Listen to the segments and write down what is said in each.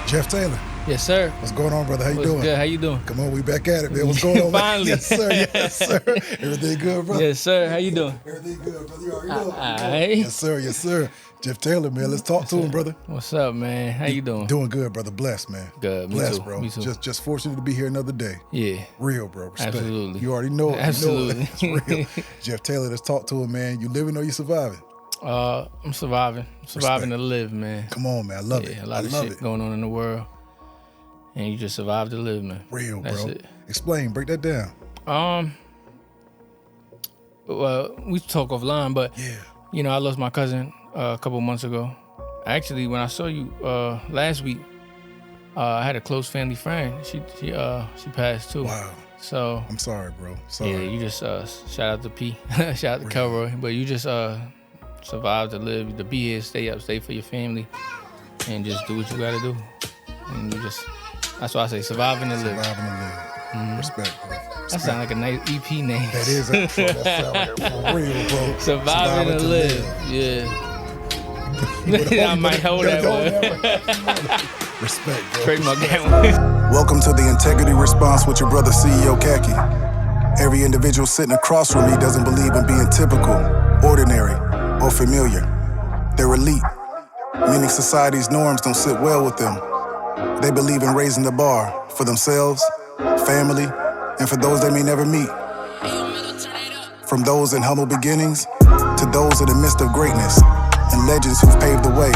Jeff Taylor. Yes, sir. What's going on, brother? How you doing? Good. How you doing? Come on, we back at it, man. What's going on? Finally. Yes, sir. Yes, sir. Everything good, brother? Yes, sir. How you doing? Everything good, brother. You already know. All right. Yes, sir. Yes, sir. Jeff Taylor, man. Let's talk to him, brother. What's up, man? How you doing? Doing good, brother. Blessed, man. Good. Me Blessed, too. bro. Me too. Just fortunate to be here another day. Yeah. Real, bro. Respect. Absolutely. You already know it. Absolutely. You know it. It's real. Jeff Taylor, let's talk to him, man. You living or you surviving? I'm surviving. I'm surviving to live, man. Come on, man. I love it. A lot of shit going on in the world. And you just survive to live, man. Real, That's bro. it. Explain. Break that down. Well, we talk offline, but you know, I lost my cousin a couple months ago. Actually, when I saw you last week, I had a close family friend. She passed too. Wow. So I'm sorry, bro. Sorry. Yeah, you just shout out to P, shout out to Karl, but you just survive to live, to be here, stay up, stay for your family, and just do what you gotta do. And you just, that's why I say surviving to live. Surviving to live. Mm-hmm. Respect, bro. Respect. That sounds like a nice EP name. That is, that sounds like for real, bro. Surviving to live. Yeah. I might hold that one. Respect, bro. Trademark that one. Welcome to the Integrity Response with your brother CEO Khacki. Every individual sitting across from me doesn't believe in being typical, ordinary, or familiar. They're elite, meaning society's norms don't sit well with them. They believe in raising the bar for themselves, family, and for those they may never meet. From those in humble beginnings to those in the midst of greatness and legends who've paved the way.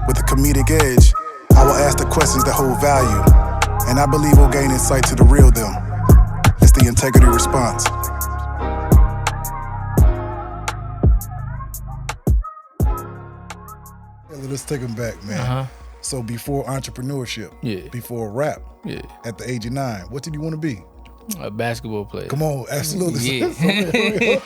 With a comedic edge, I will ask the questions that hold value, and I believe we'll gain insight to the real them. It's the Integrity Response. Let's take them back, man. So before entrepreneurship, before rap, at the age of 9, what did you want to be? A basketball player. Come on, absolutely. Yeah.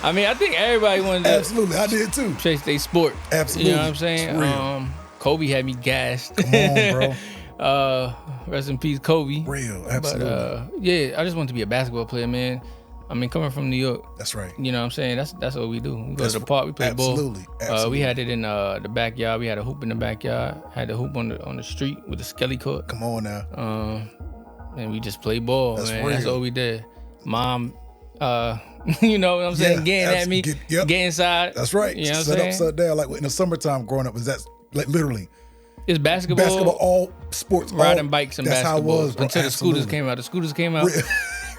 I mean, I think everybody wanted to. Absolutely, I did too. Chase their sport. Absolutely. You know what I'm saying? Kobe had me gassed. Come on, bro. Rest in peace, Kobe. Real, absolutely. But I just wanted to be a basketball player, man. I mean, coming from New York. That's right. You know what I'm saying? That's what we do. We go to the park, we play ball. Absolutely. We had it in the backyard. We had a hoop in the backyard. Had the hoop on the street with the skelly court. Come on now. And we just play ball, That's man. real. That's all we did. Mom, you know what I'm saying? Getting at me, get inside. That's right. You know what I'm saying? Set up, down. Like in the summertime growing up, was that like literally? It's basketball. Basketball, all sports. Riding bikes and that's basketball. How it was, bro. Until Absolutely. the scooters came out. The scooters came out.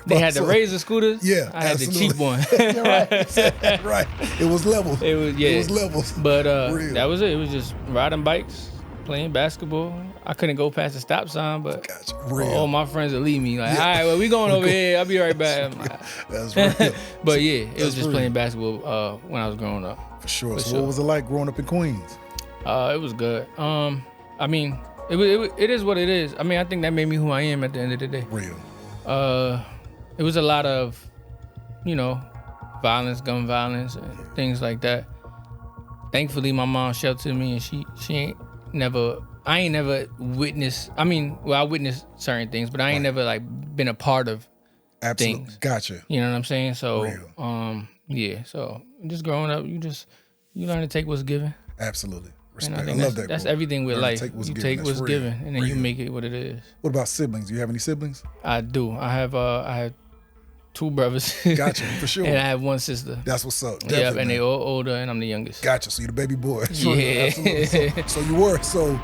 They had the Razor scooters. Yeah, I had absolutely. the cheap one. Right. Right. It was levels. It was levels. But that was it. It was just riding bikes, playing basketball. I couldn't go past the stop sign, but all my friends would leave me like, all right, well, we going over here. I'll be right back. That's real. But it was just playing basketball when I was growing up. For sure. So what was it like growing up in Queens? It was good. I mean, it is what it is. I mean, I think that made me who I am at the end of the day. Real. It was a lot of, violence, gun violence, and things like that. Thankfully, my mom sheltered me, and she I ain't never witnessed. I mean, I witnessed certain things, but I ain't never like been a part of things. Gotcha. You know what I'm saying? So, Real. So just growing up, you learn to take what's given. Absolutely. Respect. And I think love that. That's quote. everything with life. You take what's given, and then you make it what it is. What about siblings? Do you have any siblings? I do. I have 2 brothers. Gotcha, for sure. And I have 1 sister. That's what's up. Yeah, and they all older, and I'm the youngest. Gotcha. So you're the baby boy. Yeah. Absolutely. So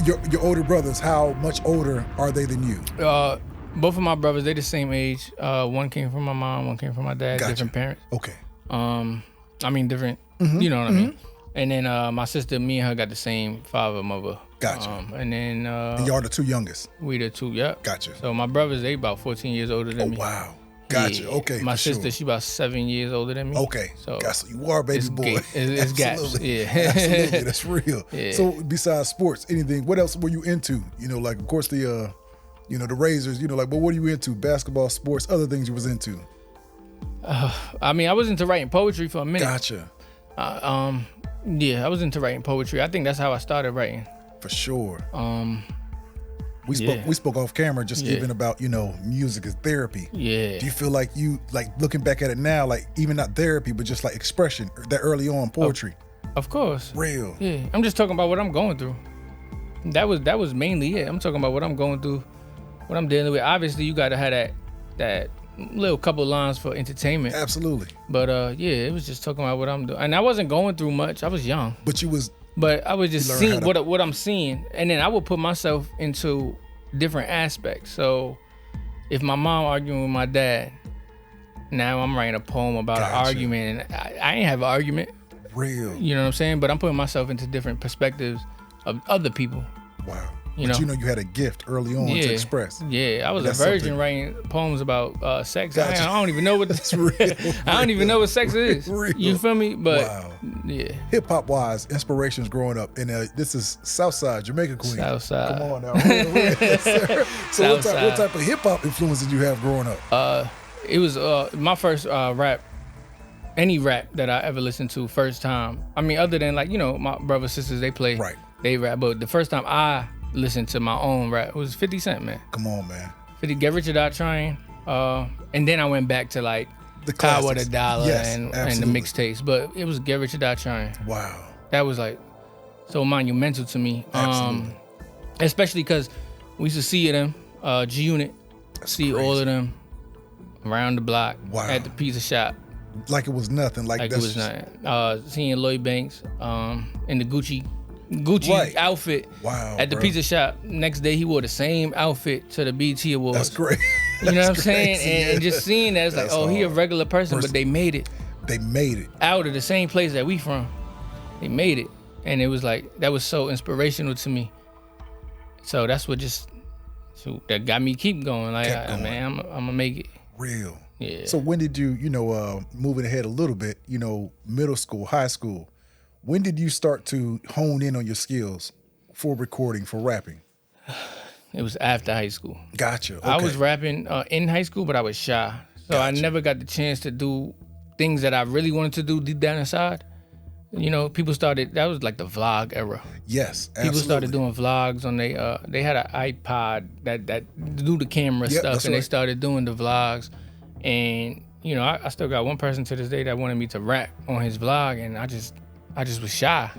your older brothers, how much older are they than you? Both of my brothers, they the same age. One came from my mom, one came from my dad. Gotcha. Different parents. Okay. I mean different. You know what I mean. And then my sister, me and her got the same father, mother. Gotcha. And then and y'all the 2 youngest. We the 2. Yep. Gotcha. So my brothers, they about 14 years older than me. Wow. Gotcha. Yeah. Okay. My sister, she about 7 years older than me. Okay. So gotcha. You are a baby boy. It's gaps. Yeah. Absolutely. That's real. Yeah. So besides sports, anything? What else were you into? Like of course the the Razors. But what are you into? Basketball, sports, other things you was into. I mean, I was into writing poetry for a minute. Gotcha. I was into writing poetry. I think that's how I started writing. For sure. We spoke off camera just even about music as therapy. Yeah. Do you feel like you looking back at it now, like even not therapy, but just like expression that early on poetry? Of course. Real. Yeah. I'm just talking about what I'm going through. That was mainly it. I'm talking about what I'm going through, what I'm dealing with. Obviously, you got to have that little couple lines for entertainment. Absolutely. But yeah, it was just talking about what I'm doing, and I wasn't going through much. I was young. But you was. But I was just seeing what I'm seeing, and then I would put myself into different aspects. So, if my mom arguing with my dad, now I'm writing a poem about an argument, and I ain't have an argument. Real. You know what I'm saying? But I'm putting myself into different perspectives of other people. Wow. You but know? You had a gift early on to express. Yeah, I was a virgin writing poems about sex. Gotcha. I don't even know what that's real. I don't even know what sex is. Real. You feel me? But wow. Yeah. Hip hop wise, inspirations growing up, and this is Southside, Jamaica Queen. Southside. Come on now. Yes, sir. So what type of hip hop influence did you have growing up? It was my first rap. Any rap that I ever listened to first time. I mean, other than like, you know, my brothers, sisters, they rap. But the first time I listened to my own rap was 50 Cent, man. Come on, man. 50, Get Rich or Die Trying. And then I went back to like the Kyle with a Dollar and the absolutely. mixtapes. But it was Get Rich or Die Trying. Wow. That was like so monumental to me. Absolutely. Especially because we used to see them, G Unit, see all of them around the block at the pizza shop. Like it was nothing. Like it was nothing. Seeing Lloyd Banks in the Gucci outfit at the pizza shop. Next day he wore the same outfit to the BET Awards. That's great. You know what I'm saying? And just seeing that, it's like, he a regular person, but they made it. They made it. Out of the same place that we from. They made it. And it was like, that was so inspirational to me. So that's what that got me keep going. Like, man, I'm gonna make it. Real. Yeah. So when did you, moving ahead a little bit, middle school, high school, when did you start to hone in on your skills for recording, for rapping? It was after high school. Gotcha. Okay. I was rapping in high school, but I was shy. So I never got the chance to do things that I really wanted to do deep down inside. People started, that was like the vlog era. Yes, absolutely. People started doing vlogs on they had an iPod that do the camera stuff, and they started doing the vlogs. And, I still got one person to this day that wanted me to rap on his vlog, and I just was shy.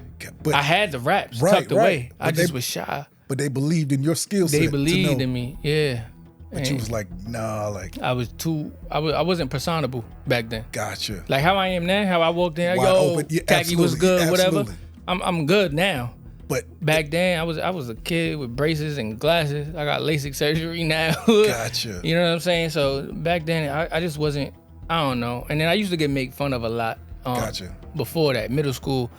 But I had the raps tucked away. I just was shy. But they believed in your skill set. They believed in me, yeah. But you was like, nah, like. I wasn't personable back then. Gotcha. Like how I am now, how I walked in, Khacki was good, whatever. I'm good now. But back then, I was a kid with braces and glasses. I got LASIK surgery now. Gotcha. You know what I'm saying? So back then, I just wasn't, I don't know. And then I used to get made fun of a lot. Gotcha. Before that, middle school,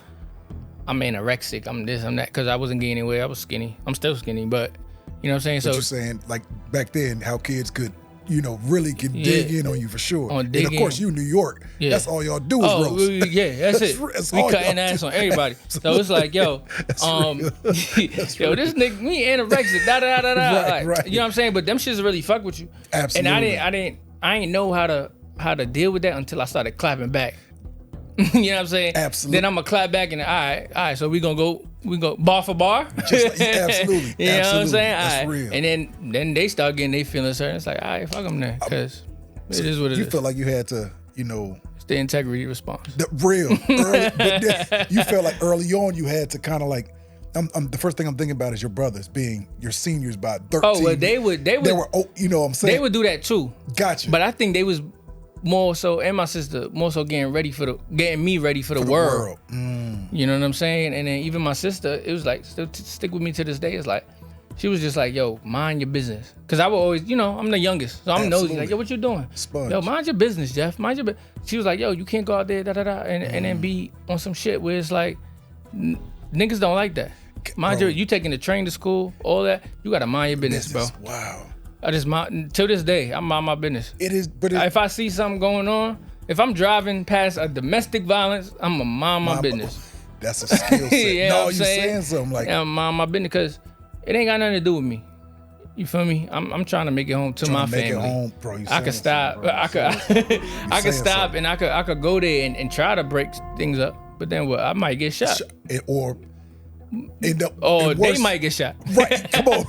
I'm anorexic, I'm this, I'm that, because I wasn't gaining weight. I was skinny. I'm still skinny, but you know what I'm saying? But you're saying, like, back then, how kids could, really can dig in on you for sure. And of course, you New York, that's all y'all do is roast. Yeah, that's it. We cutting ass on everybody. So it's like, yo, this nigga, me anorexic, da. Like, you know what I'm saying? But them shits really fuck with you. Absolutely. And I didn't know how to deal with that until I started clapping back. You know what I'm saying? Absolutely. Then I'm gonna clap back and all right, so we go bar for bar. Absolutely. You know what I'm saying? That's all right. real. And then they start getting their feelings hurt. It's like, all right, fuck them then, because it is what it is. You felt like you had to, it's the integrity response. Real. But you felt like early on you had to kind of like, the first thing I'm thinking about is your brothers being your seniors by 13. Oh, well, they were, you know what I'm saying? They would do that too. Gotcha. But I think they was more so, and my sister more so getting me ready for the world. You know what I'm saying? And then even my sister, it was like, still stick with me to this day. It's like, she was just like, yo, mind your business. Cause I would always, I'm the youngest, so I'm nosy. Like, yo, what you doing? Sponge. Yo, mind your business, Jeff. Mind your business. She was like, yo, you can't go out there, and then be on some shit where it's like, niggas don't like that. Mind you taking the train to school, all that. You gotta mind your business, bro. Wow. I just mind, till this day, I mind my business. It is, but if I see something going on, if I'm driving past a domestic violence, I'm gonna mind my business. That's a skill set. You know no, what you I'm saying something like that. I'm mind my business because it ain't got nothing to do with me. You feel me? I'm trying to make it home to my family. Make it home, bro. I could stop. I could stop and I could go there and try to break things up. But then what? I might get shot. Or they might get shot. Right, come on.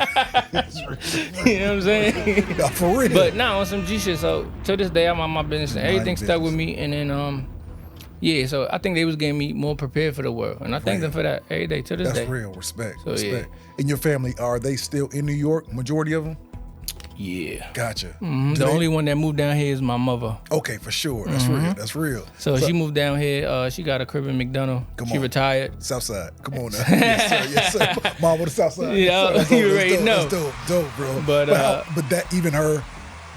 You know what I'm saying? No, for real. But now on some G shit, so to this day I'm on my business and everything stuck with me. And then Yeah, so I think they was getting me more prepared for the world, and I thank them for that every day to this day. That's real. Respect. So, Respect. In your family, are they still in New York? Majority of them? Yeah. Gotcha. The only one that moved down here is my mother. Okay, for sure. That's real. That's real. So she moved down here. She got a crib in McDonough. She retired. Southside. Come on now. Yes, sir. Yes, sir. Mom with the Southside. Yeah, yes, you already know. That's dope, bro. But that even her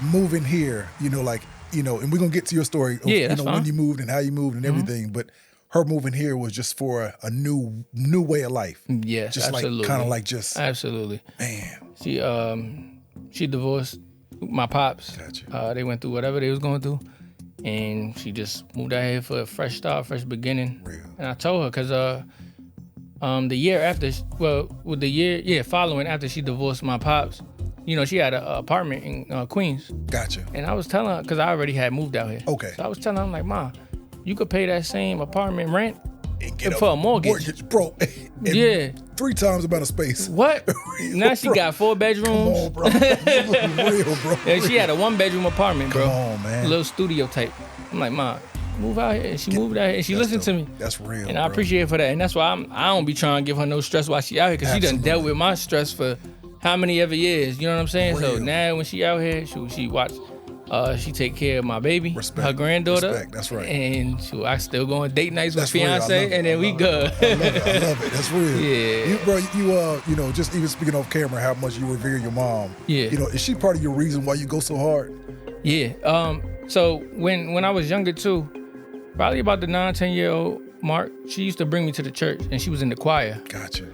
moving here, and we're gonna get to your story. Yeah, that's fine. When you moved and how you moved and everything, but her moving here was just for a new way of life. Yes, just absolutely. kind of like just absolutely. Man, she divorced my pops. Gotcha. They went through whatever they was going through, and she just moved out here for a fresh start, fresh beginning. Real. And I told her because the year after, following after she divorced my pops, she had an apartment in Queens. Gotcha. And I was telling her, because I already had moved out here. Okay. So I was telling her, I'm like, Ma, you could pay that same apartment rent and for a mortgage. Bro. Yeah. 3 times the amount of space. What? Now she got 4 bedrooms. Come on, bro. Real, bro. And she had a 1-bedroom apartment, bro. Come on, man. A little studio type. I'm like, Ma, move out here. And she moved out here and she listened to me. That's real. And I appreciate her for that. And that's why I don't be trying to give her no stress while she out here, because she done dealt with my stress for how many ever years. You know what I'm saying? Real. So now when she out here, she watch. She take care of my baby, her granddaughter. Respect. That's right. And I still go on date nights with real. fiance, and then we good. I love it. That's real. Yeah. You just even speaking off camera, how much you revere your mom. Yeah. Is she part of your reason why you go so hard? Yeah. So when I was younger too, probably about the 9-10-year-old mark, she used to bring me to the church, and she was in the choir. Gotcha.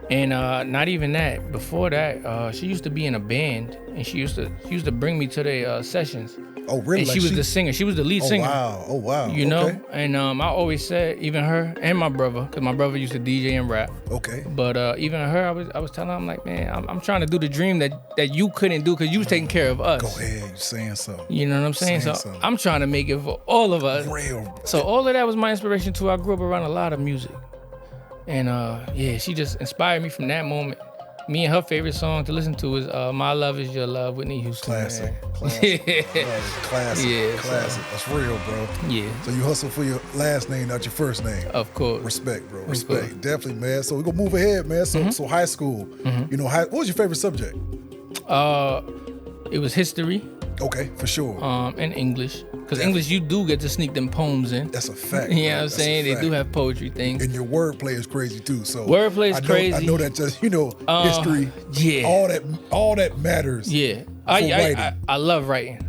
And not even that. Before that, she used to be in a band, and she used to bring me to the sessions. Oh, really? And she was the singer. She was the lead singer. Oh, wow. You know? And I always said, even her and my brother, because my brother used to DJ and rap. Okay. But even her, I was telling her, I'm like, man, I'm trying to do the dream that you couldn't do because you was taking care of us. Go ahead, you're saying something. You know what I'm saying? So I'm trying to make it for all of us. Real. So all of that was my inspiration too. I grew up around a lot of music. And she just inspired me from that moment. Me and her favorite song to listen to is My Love Is Your Love, Whitney Houston. Classic. Yeah. Classic. Yeah, Classic. That's real, bro. Yeah. So you hustle for your last name, not your first name. Of course. Respect, bro. Respect. Definitely, man. So we're going to move ahead, man. So high school, what was your favorite subject? It was history. Okay, for sure. And English. Because English, you do get to sneak them poems in. That's a fact. You know what I'm saying? They do have poetry things. And your wordplay is crazy too. So wordplay is crazy. I know that just history. Yeah. All that matters. Yeah. I love writing.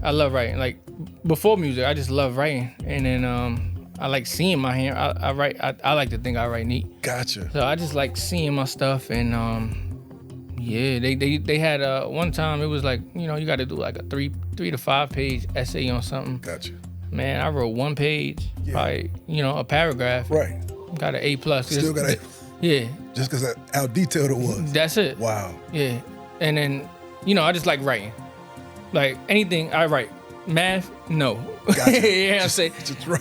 Like before music, I just love writing. And then I like seeing my hand. I write. I like to think I write neat. Gotcha. So I just like seeing my stuff and they had one time it was like, you got to do like a 3 to 5 page essay on something. Gotcha. Man, I wrote 1 page, probably, a paragraph. Right. Got an A+. Still got a. Yeah. Just because how detailed it was. That's it. Wow. Yeah. And then, I just like writing. Like anything I write. Math, no. Gotcha. You know what I'm saying?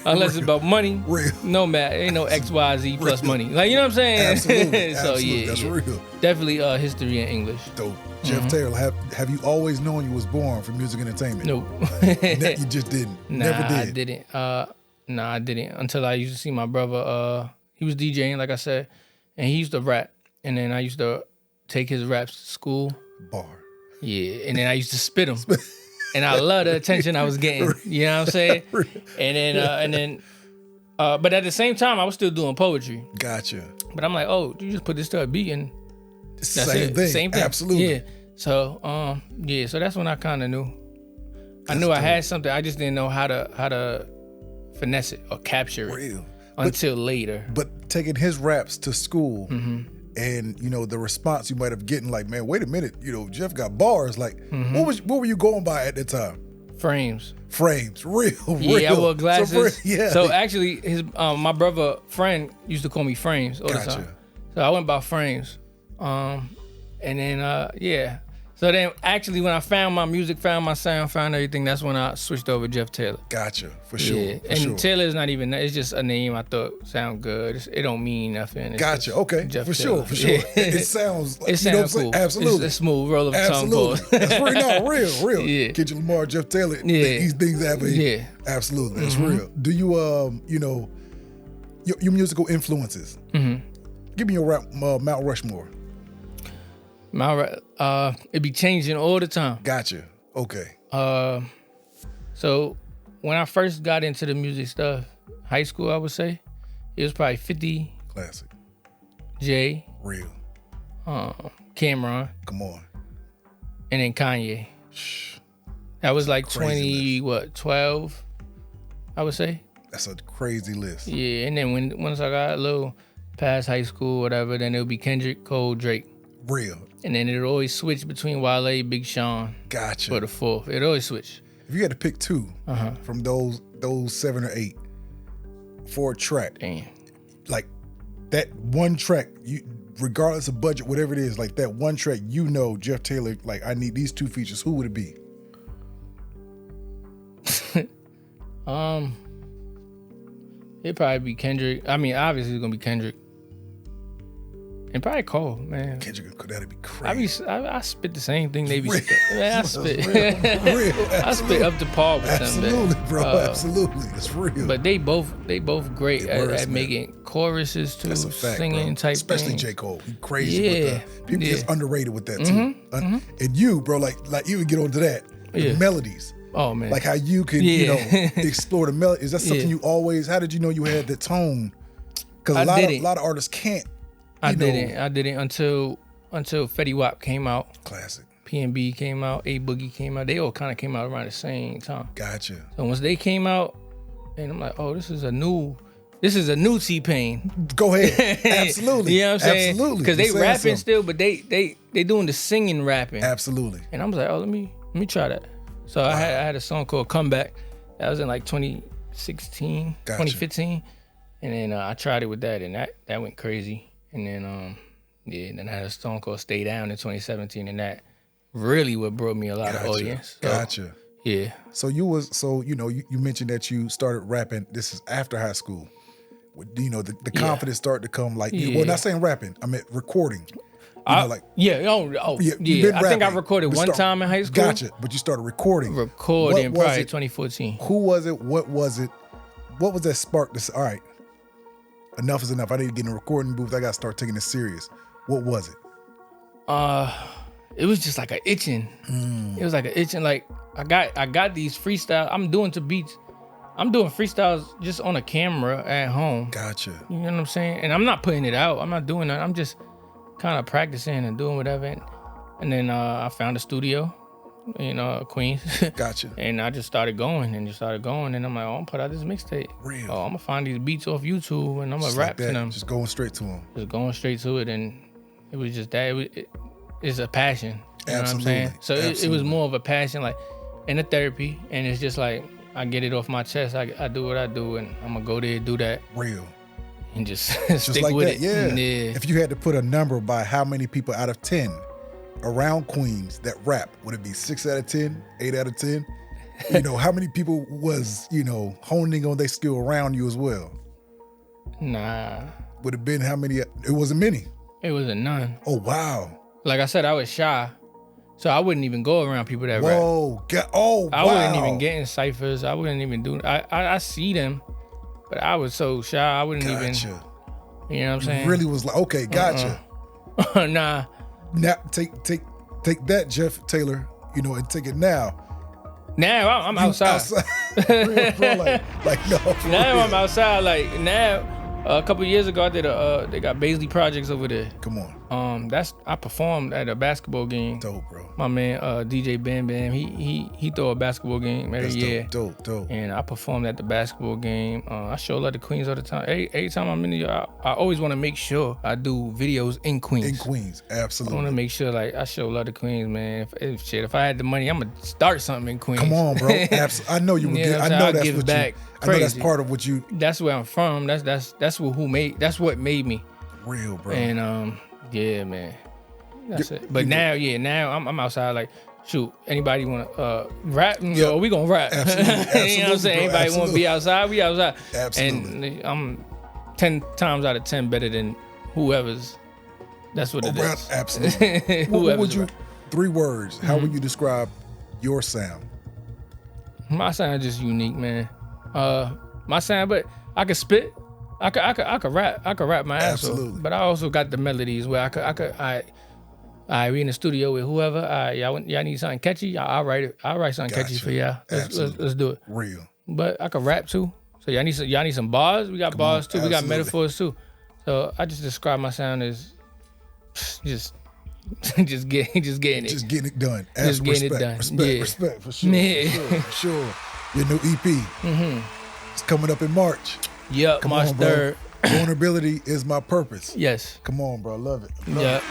Unless it's about money, no math. Ain't no X, Y, Z plus money. Like, you know what I'm saying? Absolutely. So, Absolutely. That's real. Definitely history and English. Dope. Jeff Taylor, have you always known you was born for music entertainment? Nope. You just didn't? Never did? I didn't. I didn't. Until I used to see my brother. He was DJing, like I said, and he used to rap. And then I used to take his raps to school. Bar. Yeah. And then I used to spit them. And I love the attention I was getting. You know what I'm saying? And then, but at the same time, I was still doing poetry. Gotcha. But I'm like, oh, you just put this to a beat and that's Same it. thing. Same thing. Absolutely. Yeah. So, so that's when I kind of knew. I knew I had something. I just didn't know how to finesse it or capture it until later. But taking his raps to school. And the response you might have getting like, man, wait a minute, Jeff got bars. Like, what were you going by at that time? Frames. Real. Yeah, I wore glasses. So, so actually, his my brother friend used to call me Frames all the time. So I went by Frames. And then So then actually when I found my music, found my sound, found everything, that's when I switched over to Jeff Taylor. Gotcha, for sure. Yeah. And Taylor is not even, it's just a name I thought sound good. It don't mean nothing. It's gotcha, okay, Jeff for Taylor. sure, for sure. It sounds like, it sounds cool. Absolutely. It's smooth, roll of the tongue. Absolutely. That's real. Yeah. Kendrick Lamar, Jeff Taylor, yeah. these things happen. Yeah. Absolutely, that's real. Do you, your musical influences. Mm-hmm. Give me your Mount Rushmore. It be changing all the time. Gotcha. Okay. So when I first got into the music stuff, high school, I would say, it was probably 50. Classic. Jay. Real. Cameron. Come on. And then Kanye. That was like 12, I would say. That's a crazy list. Yeah, and then once I got a little past high school, whatever, then it would be Kendrick, Cole, Drake. Real. And then it would always switch between Wale, Big Sean. Gotcha. For the fourth. It always switch. If you had to pick two from those 7 or 8 for a track, damn, like that one track, you regardless of budget, whatever it is, like that one track, Jeff Taylor, like I need these 2 features. Who would it be? It'd probably be Kendrick. I mean, obviously it's gonna be Kendrick. And probably Cole, man. Kendrick, that'd be crazy. I spit the same thing they be Real. spit. Man, I spit. Real. I spit up to par with them. Absolutely, bro. Absolutely. It's real. But they both great Words, at making choruses too, That's a fact, singing bro. type Especially thing. J. Cole. He crazy with the people is underrated with that too. And you, bro, like you would get onto that. The melodies. Oh man. Like how you can, explore the melody. Is that something you always, how did you know you had the tone? Because a lot of artists can't. I didn't until Fetty Wap came out. Classic. P&B came out, A Boogie came out. They all kind of came out around the same time. Gotcha. So once they came out, and I'm like, oh, this is a new T-Pain. Go ahead. Absolutely. You know what I'm saying? Absolutely. Because they rapping still, but they doing the singing rapping. Absolutely. And I was like, oh, let me try that. So I had a song called Comeback. That was in like 2016, 2015. And then I tried it with that, and that went crazy. And then then I had a song called Stay Down in 2017, and that really what brought me a lot of audience. So, Gotcha. Yeah. So you mentioned that you started rapping. This is after high school. The confidence started to come, like well, not saying rapping. I meant recording. I think I recorded one time in high school. Gotcha. But you started recording. Probably 2014. Who was it? What was it? What was that spark to say, all right, enough is enough. I need to get in a recording booth. I got to start taking this serious. What was it? It was just like an itching. It was like an itching. Like I got these freestyles. I'm doing to beats. I'm doing freestyles just on a camera at home. Gotcha. You know what I'm saying? And I'm not putting it out. I'm not doing that. I'm just kind of practicing and doing whatever. And then I found a studio, Queens. Gotcha. And I just started going. And I'm like, oh, I'm gonna put out this mixtape. Real. Oh, I'm gonna find these beats off YouTube and I'm gonna rap to them. Just going straight to them. Just going straight to it. And it was just that. It's a passion. You know what I'm saying? So it was more of a passion, like, and a therapy. And it's just like, I get it off my chest. I do what I do, and I'm gonna go there, do that. Real. And just stick like with that, it. Yeah. If you had to put a number by how many people out of 10 around Queens that rap, would it be 6 out of 10, 8 out of 10? How many people was, honing on their skill around you as well? Nah. Would have been how many? It wasn't many. It wasn't none. Oh, wow. Like I said, I was shy. So I wouldn't even go around people that rap. Whoa. Wow. I wouldn't even get in ciphers. I wouldn't even do I see them, but I was so shy. I wouldn't even. You know what I'm saying? Really was like, okay, gotcha. Nah. Now take that, Jeff Taylor, and take it now. Now I'm outside. Real, bro, like no. Now I'm outside. Like now, a couple of years ago, I did they got Baisley Projects over there. Come on. I performed at a basketball game. Dope, bro. My man, DJ Bam Bam, he throw a basketball game every year. Dope. And I performed at the basketball game. I show love to Queens all the time. Every time I'm in New York, I always want to make sure I do videos in Queens. In Queens, absolutely. I want to make sure, like, I show love to Queens, man. If I had the money, I'm gonna start something in Queens. Come on, bro. I know you would get. I know that's what back. I know that's part of what you. That's where I'm from. That's what made me. Real, bro. And yeah, man. That's it. But now I'm outside. Like, shoot, anybody want to rap? Yo, we gonna rap. Absolutely. You know what I'm saying? Anybody want to be outside? We outside. Absolutely. And I'm 10 times out of 10 better than whoever's. That's what it is. Absolutely. What would you? 3 words. How would you describe your sound? My sound is just unique, man. My sound, but I can spit. I could rap my ass off. Absolutely. But I also got the melodies where we in the studio with whoever. Y'all need something catchy? I'll write something catchy for y'all. Let's do it. Real. But I could rap too. So y'all need some bars. We got bars too. We got metaphors too. So I just describe my sound as just getting it. Just getting it done. Just getting it done. Respect for sure. Yeah. For sure. Your new EP. It's coming up in March. Yep, Come March on, bro. 3rd. Vulnerability is my purpose. Yes. Come on, bro. Love it. Yeah.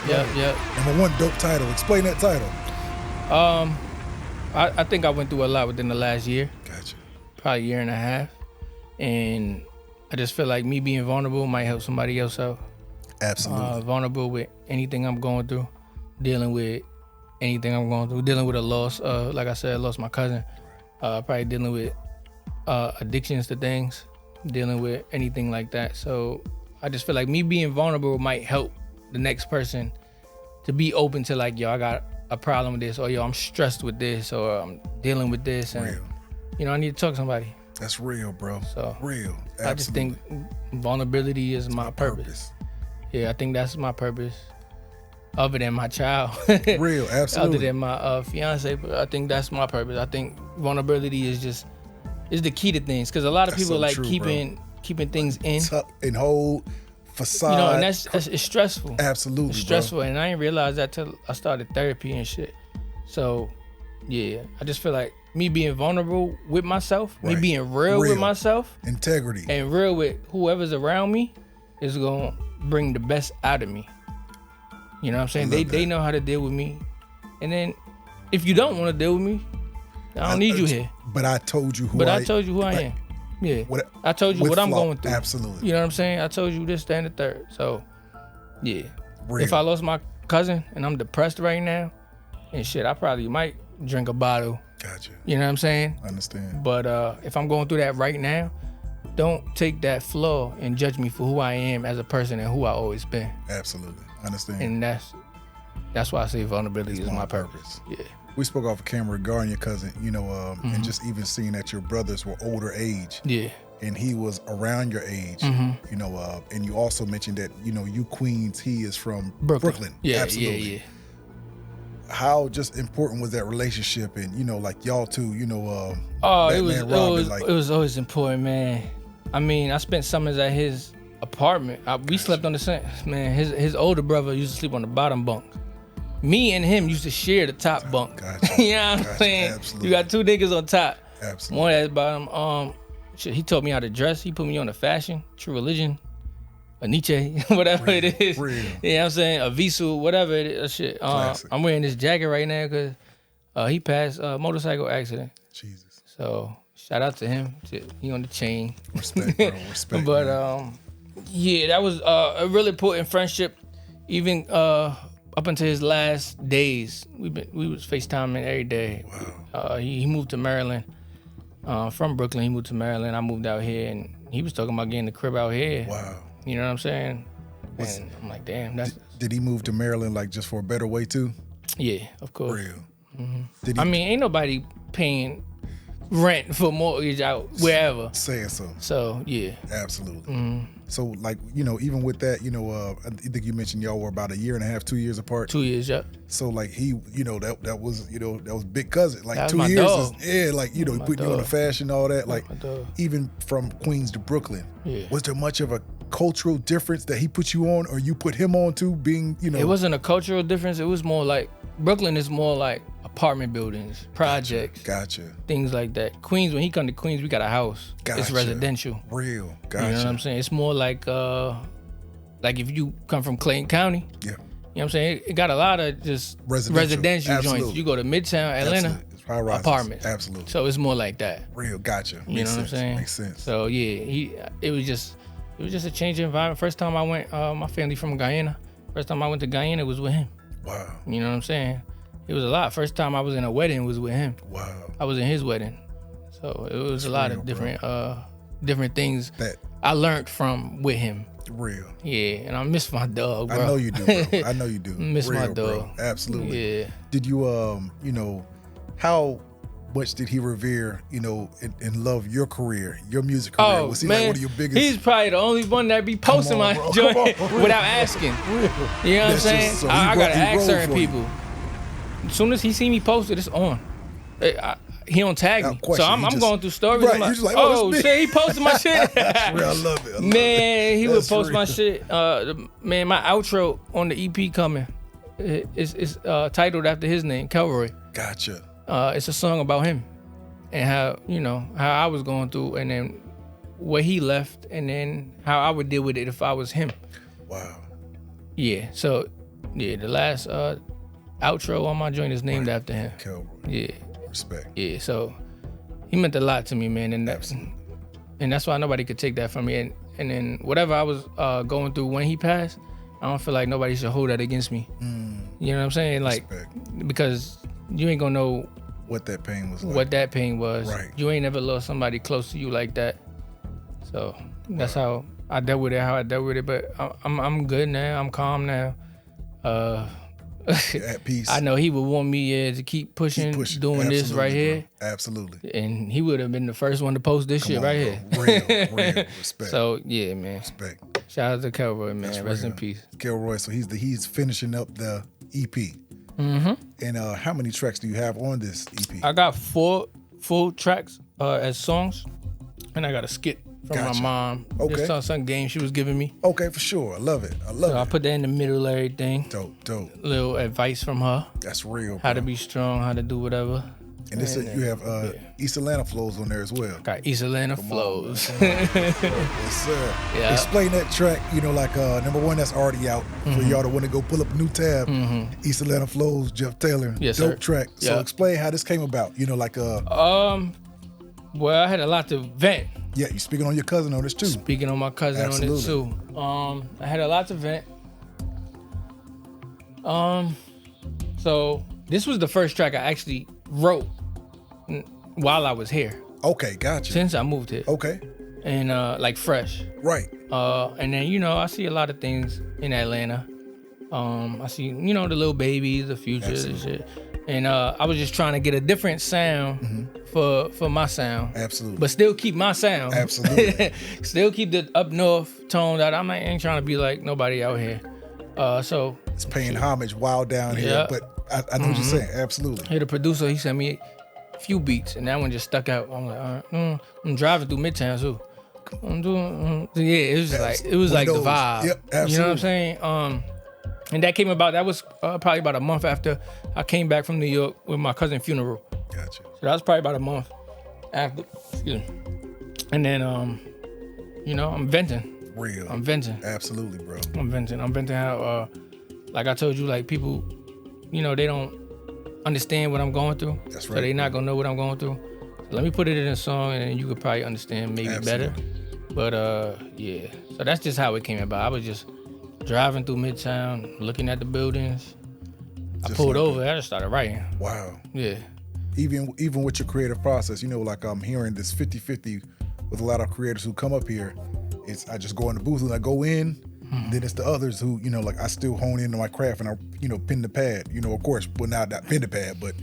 Number one, dope title. Explain that title. I think I went through a lot within the last year. Gotcha. Probably a year and a half. And I just feel like me being vulnerable might help somebody else out. Absolutely. Vulnerable with anything I'm going through, dealing with anything I'm going through, dealing with a loss. Like I said, I lost my cousin. Probably dealing with addictions to things, dealing with anything like that. So I just feel like me being vulnerable might help the next person to be open to like, yo, I got a problem with this, or yo, I'm stressed with this, or I'm dealing with this, and Real. I need to talk to somebody. That's real, bro. So real. Absolutely. I just think vulnerability is my purpose. Yeah, I think that's my purpose. Other than my child. Real, absolutely. Other than my fiance, but I think that's my purpose. I think vulnerability is the key to things, because a lot of That's people so like true, keeping things in. Tuck and hold facade. And it's stressful. Absolutely, It's stressful, and I didn't realize that till I started therapy and shit. So, yeah, I just feel like me being vulnerable with myself, me being real with myself, integrity, and real with whoever's around me is gonna bring the best out of me. You know what I'm saying? They know how to deal with me, and then if you don't want to deal with me, I don't need you here. But I told you who I am. Yeah. I told you what I'm going through. Absolutely. You know what I'm saying? I told you this, that, and the third. So, yeah. Real. If I lost my cousin and I'm depressed right now, and shit, I probably might drink a bottle. Gotcha. You know what I'm saying? Understand. But if I'm going through that right now, don't take that flaw and judge me for who I am as a person and who I always been. Absolutely. Understand. And that's why I say vulnerability is my purpose. Yeah. We spoke off camera regarding your cousin, and just even seeing that your brothers were older age. Yeah. And he was around your age, and you also mentioned that, you Queens, he is from Brooklyn. Yeah, absolutely. yeah. How just important was that relationship, and like y'all two, it was always important, man. I mean, I spent summers at his apartment. We slept on the same, man. His older brother used to sleep on the bottom bunk. Me and him used to share the top bunk. Gotcha. You know what I'm saying? Absolutely. You got two niggas on top. Absolutely. One at the bottom. Shit, he taught me how to dress. He put me on the fashion, True Religion, a Nietzsche, whatever it is. Real. You know what I'm saying? A Visu, whatever it is. Shit. I'm wearing this jacket right now because he passed a motorcycle accident. Jesus. So shout out to him. Shit, he on the chain. Respect, bro. Respect. But yeah, that was a really important friendship. Even up until his last days, we was FaceTiming every day. Wow. He moved to Maryland. From Brooklyn, he moved to Maryland. I moved out here, and he was talking about getting the crib out here. Wow. You know what I'm saying? And I'm like, damn. Did he move to Maryland like just for a better way too? Yeah, of course. Real. Mm-hmm. I mean, ain't nobody paying rent for mortgage out wherever. Saying so. So yeah. Absolutely. Mm-hmm. So like, even with that, I think you mentioned y'all were about a year and a half, 2 years apart. 2 years, yep. So like he, that was big cousin. Like That was 2 my years dog. he put you on the fashion, all that. Like my dog. even from Queens to Brooklyn. Yeah. Was there much of a cultural difference that he put you on or you put him on to being, It wasn't a cultural difference. It was more like Brooklyn is more like apartment buildings, projects, Gotcha. things like that. Queens, when he come to Queens, we got a house. Gotcha. It's residential. Real. Gotcha. You know what I'm saying? It's more like if you come from Clayton County. Yeah. You know what I'm saying? It got a lot of just residential Absolutely. joints. You go to Midtown Atlanta, Absolutely. It's high-rises. apartments. Absolutely. So it's more like that. Real. Gotcha. You know what I'm saying? Makes sense. So yeah, it was just a change of environment. First time I went, my family from Guyana. First time I went to Guyana was with him. Wow. You know what I'm saying? It was a lot. First time I was in a wedding was with him. Wow. I was in his wedding. So it was a lot of different different things That I learned from with him. real. Yeah, and I miss my dog, bro. I know you do, bro. I know you do. Miss my Real, bro. dog. Absolutely. Yeah. Did you how much did he revere, and love your career, your music career? Oh, Was he man, like one of your biggest? he's probably the only one that be posting my bro. joint Come on, without asking. You know what I'm saying? So I gotta ask rolled certain for you. people. As soon as he see me post it, it's on. He don't tag me, question, so I'm he just- going through stories. Right, I'm you like, just like, oh that's me. shit, he posted my shit. That's real. I love it. I love Man, it. he would That's post my real. shit. Man, my outro on the EP coming is titled after his name, Kelroy. Gotcha. It's a song about him and how I was going through, and then what he left, and then how I would deal with it if I was him. Wow. Yeah. So the last outro on my joint is named after him. Kelroy. Yeah. Respect. Yeah. So he meant a lot to me, man, and that's why nobody could take that from me. And then whatever I was going through when he passed, I don't feel like nobody should hold that against me. You know what I'm saying? Like, Respect. because you ain't gonna know What that pain was like. what that pain was. Right. You ain't never lost somebody close to you like that. So that's how I dealt with it. But I'm good now. I'm calm now. At peace. I know he would want me to keep pushing, doing this right here. Bro. Absolutely. And he would have been the first one to post this shit on, right bro. here. Real. Respect. So yeah, man. Respect. Shout out to Kelroy, man. That's Rest in real. peace. Kelroy. So he's finishing up the EP. Mm-hmm. And how many tracks do you have on this EP? I got 4 full tracks as songs, and I got a skit from Gotcha. my mom. Okay. Just some game she was giving me. Okay, for sure. I love it. So I put that in the middle of everything. Dope. Little advice from her. That's real. How to bro. be strong, how to do whatever. And this you have East Atlanta flows on there as well. Got East Atlanta flows. Yes, sir. Yeah. Explain that track, like number one, that's already out for y'all to want to go pull up a new tab. East Atlanta Flows, Jeff Taylor. Yes, dope sir. track. So Yeah. explain how this came about. Well, I had a lot to vent. Yeah, you speaking on your cousin on this too. Speaking on my cousin on it too. I had a lot to vent. So this was the first track I actually wrote while I was here. Okay, gotcha. Since I moved here. Okay. And like fresh. Right. And then I see a lot of things in Atlanta. I see the little babies, the futures and shit. And I was just trying to get a different sound for my sound. Absolutely. But still keep my sound. Absolutely. Still keep the up north tone that I ain't trying to be like nobody out here. So It's paying homage wild down here, Yeah. but I know what you're saying. Absolutely. here the producer, he sent me a few beats, and that one just stuck out. I'm like, all right, I'm driving through Midtown too. I'm doing, yeah. It was like the Windows. vibe. Yep, absolutely. You know what I'm saying? And that came about. That was probably about a month after I came back from New York with my cousin's funeral. Gotcha. So that was probably about a month after. Excuse me. And then, I'm venting. Real. I'm venting. Absolutely, bro. I'm venting how, like I told you, like people, they don't understand what I'm going through. That's So right, they're not gonna know what I'm going through. So let me put it in a song, and then you could probably understand maybe better. But yeah. So that's just how it came about. I was just driving through Midtown, looking at the buildings. I pulled over. I just started writing. Wow. Yeah. Even with your creative process, like I'm hearing this 50-50 with a lot of creators who come up here. I just go in the booth and I go in, and then it's the others who, like I still hone into my craft and I, pen the pad, of course, well not pen the pad, but,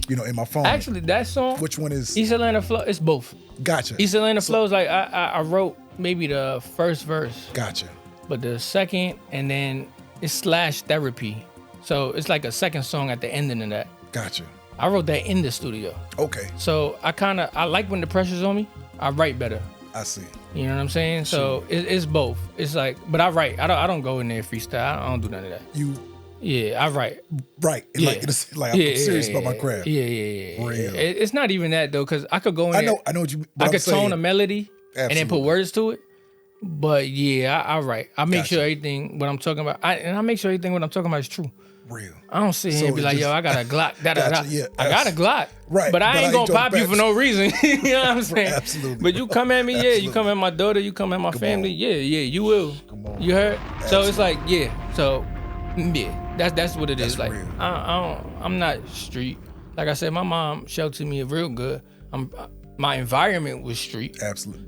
in my phone. Actually, that song, Which one is? East Atlanta Flow, it's both. Gotcha. East Atlanta Flows, like I wrote maybe the first verse, Gotcha. but the second, and then it's /therapy. So it's like a second song at the ending of that. Gotcha. I wrote that in the studio. Okay. So I like when the pressure's on me, I write better. I see. You know what I'm saying? So it's both. It's like, but I write. I don't go in there freestyle. I don't do none of that. Yeah, I write. Right. Yeah. Like I'm serious about my craft. Yeah. Real. It's not even that though, because I could go in there. I know what you. I could tone a melody and then put Absolutely. words to it. But yeah, I write. I make Gotcha. sure everything what I'm talking about, I make sure everything what I'm talking about is true. Real. I don't sit here and be it like, just- yo, I got a Glock. Gotcha, yeah, I got a Glock. Right, But I ain't gonna talking pop you for no reason. You know what I'm saying? Absolutely. But you come at me, yeah. You come at my daughter, you come at my family, on. yeah, you will. Come on. You heard? So it's like, yeah. So yeah, that's what it is. That's Like real. I'm not street. Like I said, my mom sheltered me real good. My environment was street. Absolutely.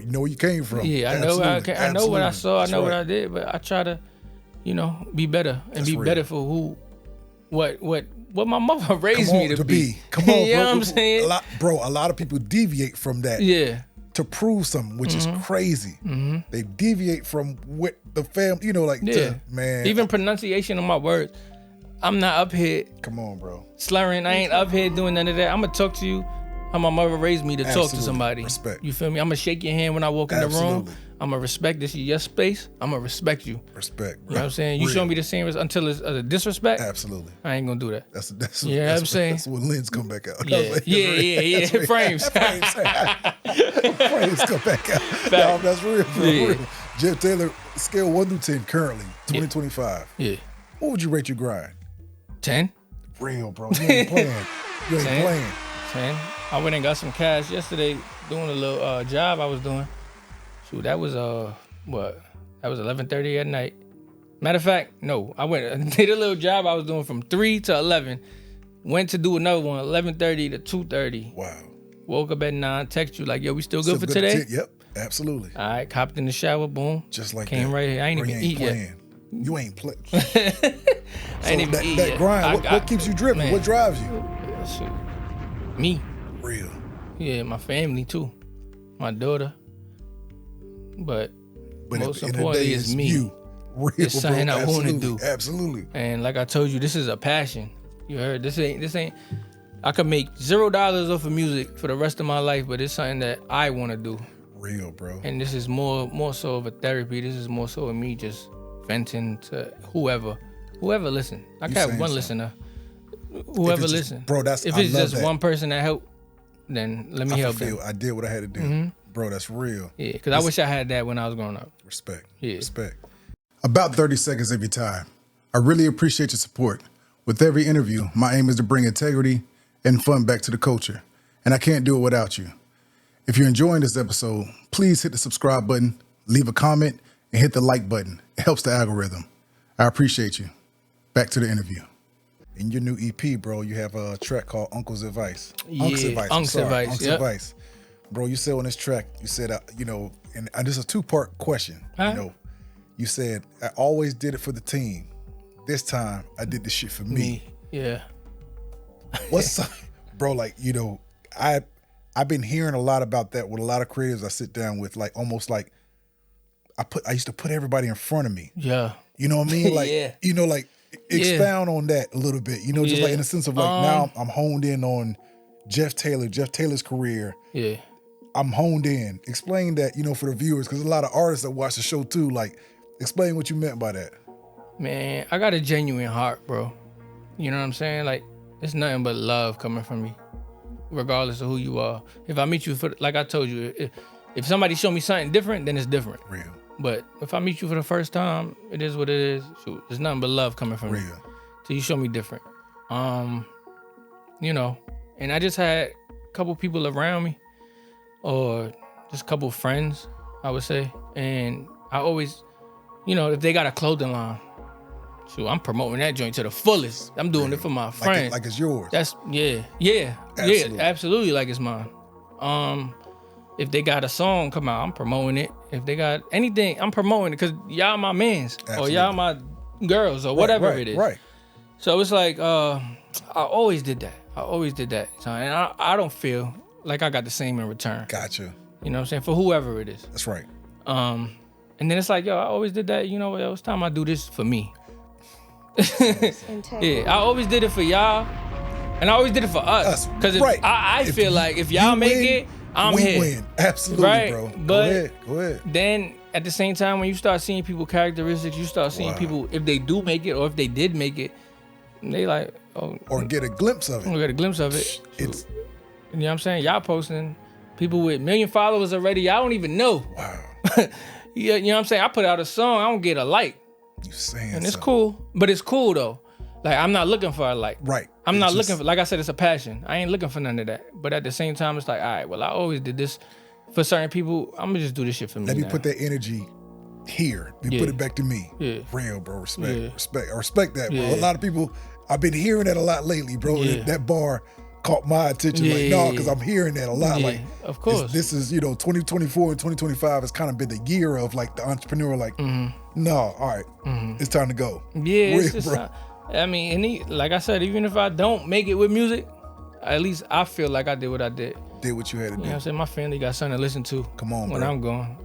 You know where you came from. Yeah, I know. I know what I saw. I know what I did. But I try to, be better and That's be real. better for who what my mother raised me to be. Come on, bro. You know what I'm saying? A lot of people deviate from that. Yeah. To prove something, which is crazy. They deviate from what the family, man. Even pronunciation of my words. I'm not up here. Come on, bro. Slurring. I ain't up here doing none of that. I'm gonna talk to you how my mother raised me to talk to somebody. Respect. You feel me? I'm gonna shake your hand when I walk in the room. I'm gonna respect this is your space. I'm gonna respect you. Respect, bro. You know what I'm saying? You show me the same until it's a disrespect. Absolutely. I ain't gonna do that. That's you know what I'm saying? That's when lens come back out. Yeah. Frames. Frames come back out. No, that's real, bro. Yeah. Real. Jeff Taylor, scale 1 through 10 currently, 2025. Yeah. What would you rate your grind? 10. Real, bro. You ain't playing. 10. I went and got some cash yesterday doing a little job I was doing. Shoot, that was what? That was 11:30 at night. Matter of fact, no, I went and did a little job I was doing from 3 to 11. Went to do another one, 11:30 to 2:30. Wow. Woke up at 9, text you like, yo, we still good for today? Yep, absolutely. All right, hopped in the shower, boom. Just like Came that. right here. I ain't Bro, even eat yet. You ain't playing. I ain't even eat that yet. grind, what keeps you driven? Man. What drives you? Shoot. Me. Real. Yeah, my family too. My daughter. But most importantly, it's me. You. Real, it's something I want to do. Absolutely. And like I told you, this is a passion. You heard? This ain't. I could make $0 off of music for the rest of my life, but it's something that I want to do. Real, bro. And this is more so of a therapy. This is more so of me just venting to whoever listen. I can have one listener. Whoever listen. Bro, if it's just one person that help, then let me help them. I did what I had to do. Bro, that's real. Yeah, because I wish I had that when I was growing up. Respect. Yeah. Respect. About 30 seconds of your time. I really appreciate your support. With every interview, my aim is to bring integrity and fun back to the culture. And I can't do it without you. If you're enjoying this episode, please hit the subscribe button, leave a comment, and hit the like button. It helps the algorithm. I appreciate you. Back to the interview. In your new EP, bro, you have a track called Uncle's Advice. Yeah, Uncle's Advice. Uncle's Advice. Yep. Advice. Bro, you said on this track, you said, and this is a 2-part question. Huh? You said, I always did it for the team. This time, I did this shit for me. Yeah. What's, bro, I've been hearing a lot about that with a lot of creatives I sit down with, like almost like I used to put everybody in front of me. Yeah. You know what I mean? Like, yeah. Expound on that a little bit, just like in the sense of like now I'm honed in on Jeff Taylor's career. Yeah. I'm honed in. Explain that, for the viewers, because a lot of artists that watch the show too, like, explain what you meant by that. Man, I got a genuine heart, bro. You know what I'm saying? Like, it's nothing but love coming from me, regardless of who you are. If I meet you like I told you, if somebody show me something different, then it's different. Real. But if I meet you for the first time, it is what it is. Shoot, there's nothing but love coming from me. So you show me different. And I just had a couple people around me, or just a couple friends, I would say. And I always, if they got a clothing line, shoot, I'm promoting that joint to the fullest. I'm doing it for my friends. Like it's yours. That's absolutely like it's mine. If they got a song come out, I'm promoting it. If they got anything, I'm promoting it because y'all my mans. Absolutely. Or y'all my girls or whatever it is. Right. So it's like I always did that. So, and I don't feel like I got the same in return. Gotcha. You know what I'm saying? For whoever it is. That's right. And then it's like, I always did that. You know what? It's time I do this for me. Yeah, I always did it for y'all, and I always did it for us. Because I feel like if y'all make it, I'm here. We win. Absolutely, right? Bro. But go ahead. Then at the same time, when you start seeing people characteristics, you start seeing people, if they do make it or if they did make it, they like, or get a glimpse of it. Or get a glimpse of it. It's, you know what I'm saying? Y'all posting people with 1 million followers already. Y'all don't even know. Wow. You know what I'm saying? I put out a song, I don't get a like. You saying and it's cool, but it's cool though. Like, I'm not looking for a like. Right. I'm not looking for, like I said, it's a passion. I ain't looking for none of that. But at the same time, it's like, all right, well, I always did this for certain people. I'm gonna just do this shit for me. Let me put that energy here. Put it back to me. Yeah. Real, bro. Respect. I respect that, bro. Yeah. A lot of people, I've been hearing that a lot lately, bro. Yeah. That bar caught my attention. Because I'm hearing that a lot. Yeah, like, of course. This is, 2024 and 2025 has kind of been the year of like the entrepreneur, like, no, all right, it's time to go. Yeah, Real, it's just, I mean, like I said, even if I don't make it with music, at least I feel like I did what I did. Did what you had to do. You know what I'm saying? My family got something to listen to. Come on, when bro. I'm gone.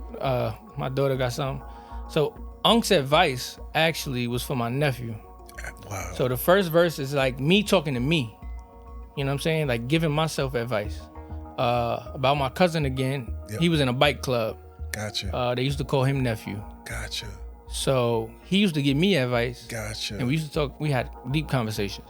My daughter got something. So Unc's advice actually was for my nephew. Wow. So the first verse is like me talking to me. You know what I'm saying? Like giving myself advice. About my cousin again. Yep. He was in a bike club. Gotcha. They used to call him nephew. Gotcha. So he used to give me advice. Gotcha. And we used to talk, we had deep conversations.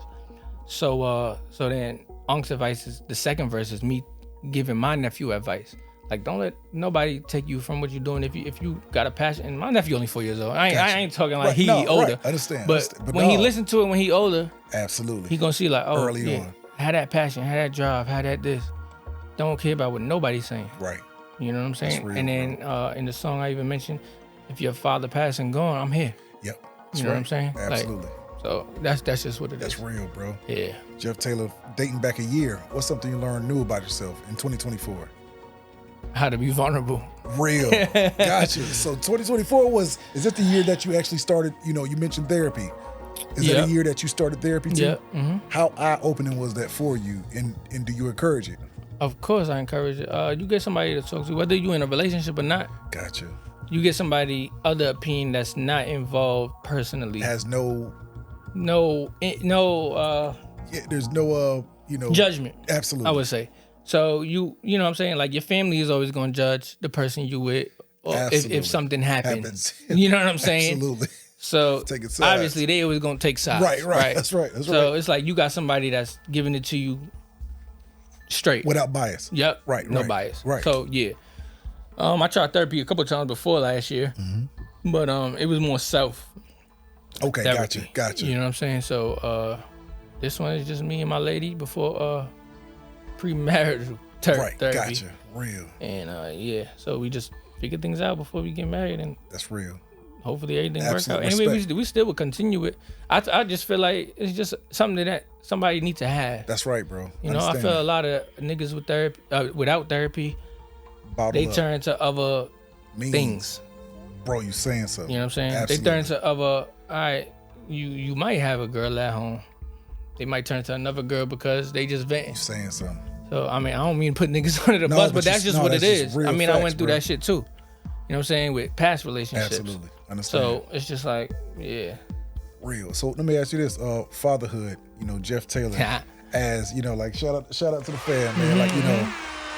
So then Unc's advice is, the second verse is me giving my nephew advice. Like, don't let nobody take you from what you're doing. If you got a passion, and my nephew only 4 years old. I ain't talking like he older. Right. Understand. But when he listen to it when he older, absolutely, he gonna see like, oh, early on. had that passion, had that drive, had that this. Don't care about what nobody's saying. Right. You know what I'm saying? That's real, and then in the song I even mentioned, if your father passed and gone, I'm here. Yep. You know what I'm saying? Absolutely. Like, so that's just what it is. That's real, bro. Yeah. Jeff Taylor, dating back a year, what's something you learned new about yourself in 2024? How to be vulnerable. Real. Gotcha. So 2024 is it the year that you actually started, you mentioned therapy. Is that a year that you started therapy too? Yeah. Mm-hmm. How eye-opening was that for you, and do you encourage it? Of course I encourage it. You get somebody to talk to, whether you're in a relationship or not. Gotcha. You get somebody other opinion that's not involved personally. Has no there's no judgment. Absolutely. I would say. So you know what I'm saying? Like your family is always gonna judge the person you with, or if something happens. You know what I'm saying? Absolutely. So obviously they always gonna take sides. Right. That's right. So it's like you got somebody that's giving it to you straight. Without bias. Yep. Right. No bias. Right. So yeah. I tried therapy a couple of times before last year. Mm-hmm. But it was more self. Okay, therapy. gotcha. You know what I'm saying? So this one is just me and my lady before premarital therapy. Gotcha. Real. And so we just figure things out before we get married, and that's real. Hopefully everything works out. Respect. Anyway, we still would continue it. I just feel like it's just something that somebody needs to have. That's right, bro. You know, I feel a lot of niggas with therapy, without therapy, they turn to other things. Bro, you saying something. You know what I'm saying? Absolutely. They turn to other, all right, you might have a girl at home. They might turn to another girl because they just venting. You saying something. So, I mean, I don't mean to put niggas under the bus, but that's just what it is. I mean, I went through that shit too. You know what I'm saying? With past relationships. Absolutely. Understand. So, it's just like, yeah. Real. So, let me ask you this. Fatherhood, Jeff Taylor, as, like, shout out to the fam, man. Mm-hmm. Like,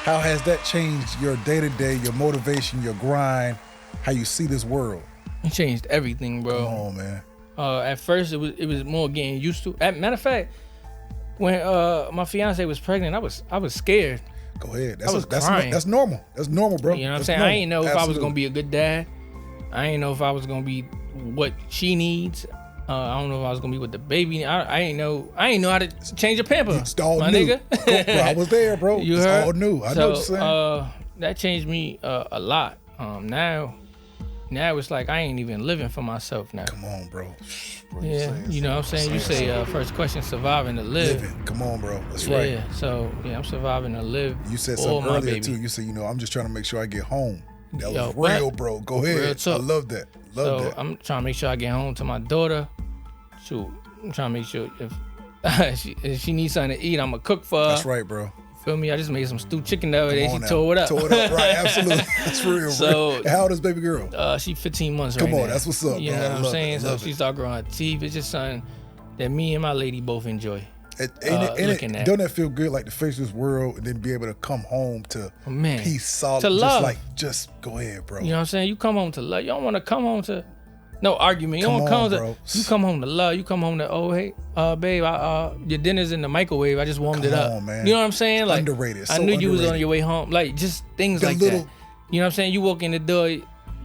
how has that changed your day-to-day, your motivation, your grind, how you see this world? It changed everything, bro. Come on, man. At first, it was more getting used to. Matter of fact, when my fiance was pregnant, I was scared. Go ahead. Crying. That's normal. That's normal, bro. You know what I'm that's saying? Normal. I ain't know if Absolutely. I was gonna be a good dad. I ain't know if I was gonna be what she needs. I don't know if I was gonna be what the baby. I ain't know how to change a pamper. It's all my new. nigga. Bro, I was there, bro. You it's heard? all new. I know what you're saying. That changed me a lot. Now it's like I ain't even living for myself now. Come on, bro. Yeah, you know what I'm saying? You say first question, surviving to live. Living. Come on, bro. That's right. Yeah, so I'm surviving to live. You said for something my earlier baby. too. You said, I'm just trying to make sure I get home. That was Yo, real, bro. Go ahead. Real talk. I love that. Love that. I'm trying to make sure I get home to my daughter. Shoot, I'm trying to make sure if she needs something to eat, I'm gonna cook for her. That's right, bro. Feel me? I just made some stewed chicken the other day. She tore it up. Tore it up, right? Absolutely. That's real. So, and how old is baby girl? She 15 months Come right now. on, that's what's up, You bro. know what I'm saying? It, so she started growing her teeth. It's just something that me and my lady both enjoy. Looking at. Don't that feel good, like to face this world and then be able to come home to peace, solid, to love. Just go ahead, bro. You know what I'm saying? You come home to love. You don't want to come home to no argument. You don't come come on, to. You come home to love. You come home to, oh hey, babe, your dinner's in the microwave. I just warmed it up. On, man. You know what I'm saying? Like underrated. So I knew you was underrated. on your way home. Like just things like little, that. You know what I'm saying? You walk in the door,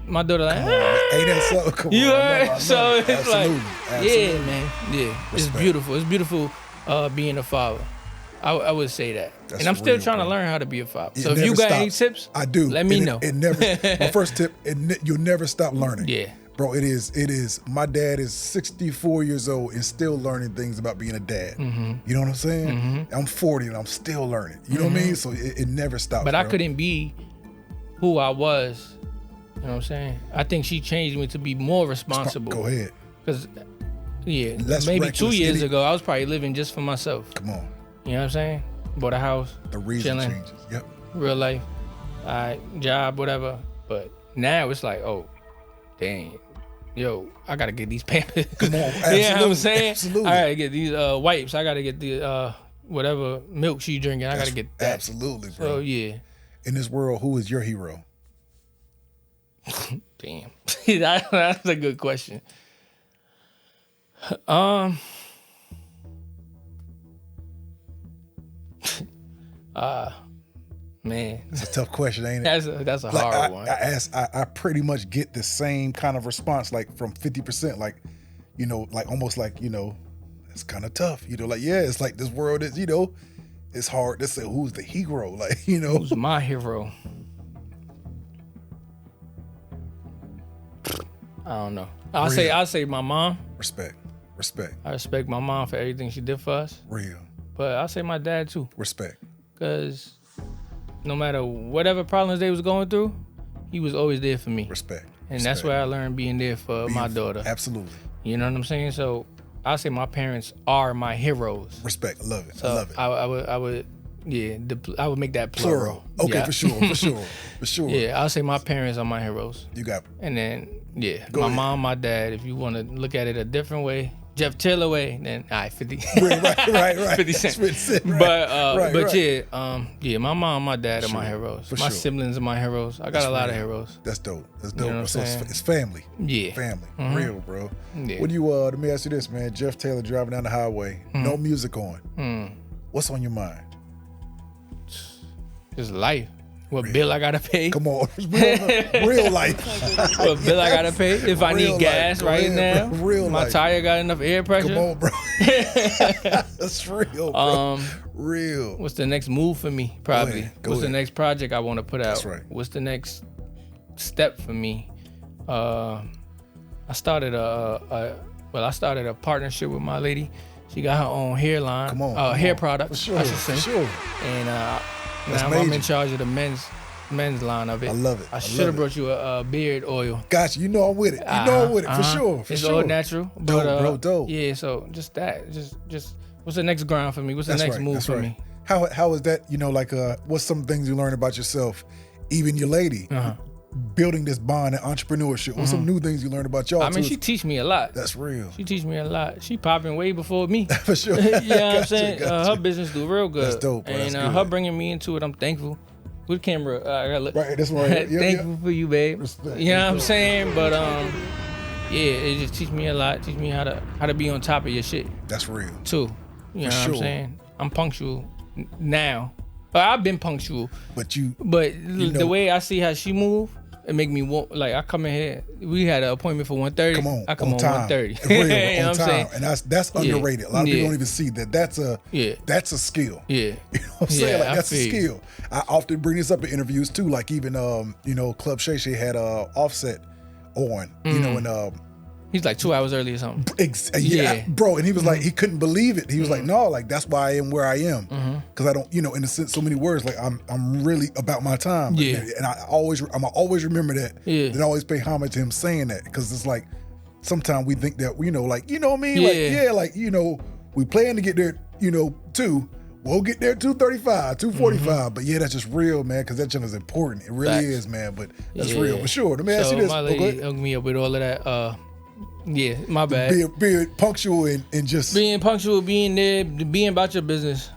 my daughter like, ain't that something? Come you on, heard? I know. So it's Absolutely. like, Absolutely. yeah, man, yeah. Respect. It's beautiful. It's beautiful being a father. I would say that. That's and I'm still real, trying bro. to learn how to be a father. It So if you never got any stops. tips, I do. Let me know. It never. My first tip: you'll never stop learning. Yeah. Bro, it is. My dad is 64 years old and still learning things about being a dad. Mm-hmm. You know what I'm saying? Mm-hmm. I'm 40 and I'm still learning. You know what I mean? So it never stops. But bro. I couldn't be who I was. You know what I'm saying? I think she changed me to be more responsible. Go ahead. Because Yeah, less maybe reckless. 2 years ago, I was probably living just for myself. Come on. You know what I'm saying? Bought a house, The reason chilling, changes. Yep. real life, job, whatever. But now it's like, oh, dang, yo, I gotta get these Pampers. Come on, You know what I'm saying? absolutely. I gotta get these wipes. I gotta get the whatever milk she drinking. I gotta get that. Absolutely, bro. So yeah. In this world, who is your hero? Damn, that's a good question. Man, It's a tough question, ain't it? that's a hard one. I pretty much get the same kind of response, like from 50%, like, you know, like almost like, you know, it's kind of tough, you know, like, yeah, it's like this world is, you know, it's hard to say who's the hero, like, you know. Who's my hero? I don't know. I'll say my mom. Respect. I respect my mom for everything she did for us. Real. But I'll say my dad too. Respect. Because no matter whatever problems they was going through, he was always there for me. Respect. And that's where I learned being there for my daughter. Absolutely. You know what I'm saying? So I'll say my parents are my heroes. Respect. I love it. So I love it. I would yeah, I would make that plural. Okay, Yeah. for sure. Yeah, I'll say my parents are my heroes. You got And then, yeah, Go my ahead. mom, my dad, if you want to look at it a different way, Jeff Taylor way, then all right, 50. right. 50 Cent. 50 Cent, right. But Right. yeah, my mom, my dad are my heroes. For My sure. siblings are my heroes. I got a lot of heroes. That's dope. That's know dope. what I'm So saying? it's family. Yeah. Family. Mhm. Real, bro. Yeah. What do you let me ask you this, man. Jeff Taylor driving down the highway, no music on. What's on your mind? Just life. What bill I gotta pay? Come on. Real life. What bill I gotta pay? If I Real need gas life. Go right ahead, now, bro. Real my life. tire got enough air pressure. Come on, bro. That's real, bro. Real. What's the next move for me? Probably. Go What's the ahead. next project I want to put out? That's right. What's the next step for me? I started a partnership with my lady. She got her own hairline. Come on. Hair product. For sure. I should say. For sure. And That's now I'm major. in charge of the men's line of it. I love it. I I should love have it. brought you a beard oil. Gotcha. You know I'm with it. You know I'm with it. For sure. For It's sure. all natural. Dope, But, bro. Dope. Yeah, so just that. Just what's the next grind for me? What's the That's next right. move That's for right. me? How is that, you know, like what's some things you learn about yourself, even your lady, building this bond and entrepreneurship? What's some new things you learned about y'all? I mean, too? she teach me a lot. That's real. She teach me a lot. She popping way before me. For sure. You know what I'm Gotcha, saying? gotcha. Her business do real good. That's dope, bro. And That's good. her bringing me into it, I'm thankful. With camera, I gotta look. Right, this one right here. Yeah, thankful for you, babe. Respect. You know what I'm saying? But yeah, it just teach me a lot. Teach me how to be on top of your shit That's real. too. You know what sure. I'm saying? I'm punctual now. But I've been punctual. But The know- way I see how she move, it make me want, like, I come in here. We had an appointment for 1:30. come on, I come on time. 1:30. Real, You know on what I'm time. saying? And that's underrated. A lot of people Yeah. don't even see that. That's a skill. Yeah. You know what I'm saying? Yeah, Like I that's a feel you. skill. I often bring this up in interviews too. Like even you know, Club Shay Shay had Offset on, you know, and He's like 2 hours early or something. yeah, bro. And he was like, he couldn't believe it. He was like, no, like that's why I am where I am. Cause I don't, you know, in a sense, so many words, like I'm really about my time. Yeah. And I'm always remember that. Yeah. And always pay homage to him saying that. Cause it's like, sometimes we think that, you know, like, you know what I mean? Yeah. Like, yeah, like, you know, we plan to get there, you know, we'll get there 2:35, 2:45. But yeah, that's just real, man, because that junk is important. It really Facts. is, man. But that's Yeah. real for sure. Let me ask So you this. my Go lady ahead. hooked me up with all of that. Yeah, my bad. Being punctual and just Being punctual, being there, being about your business.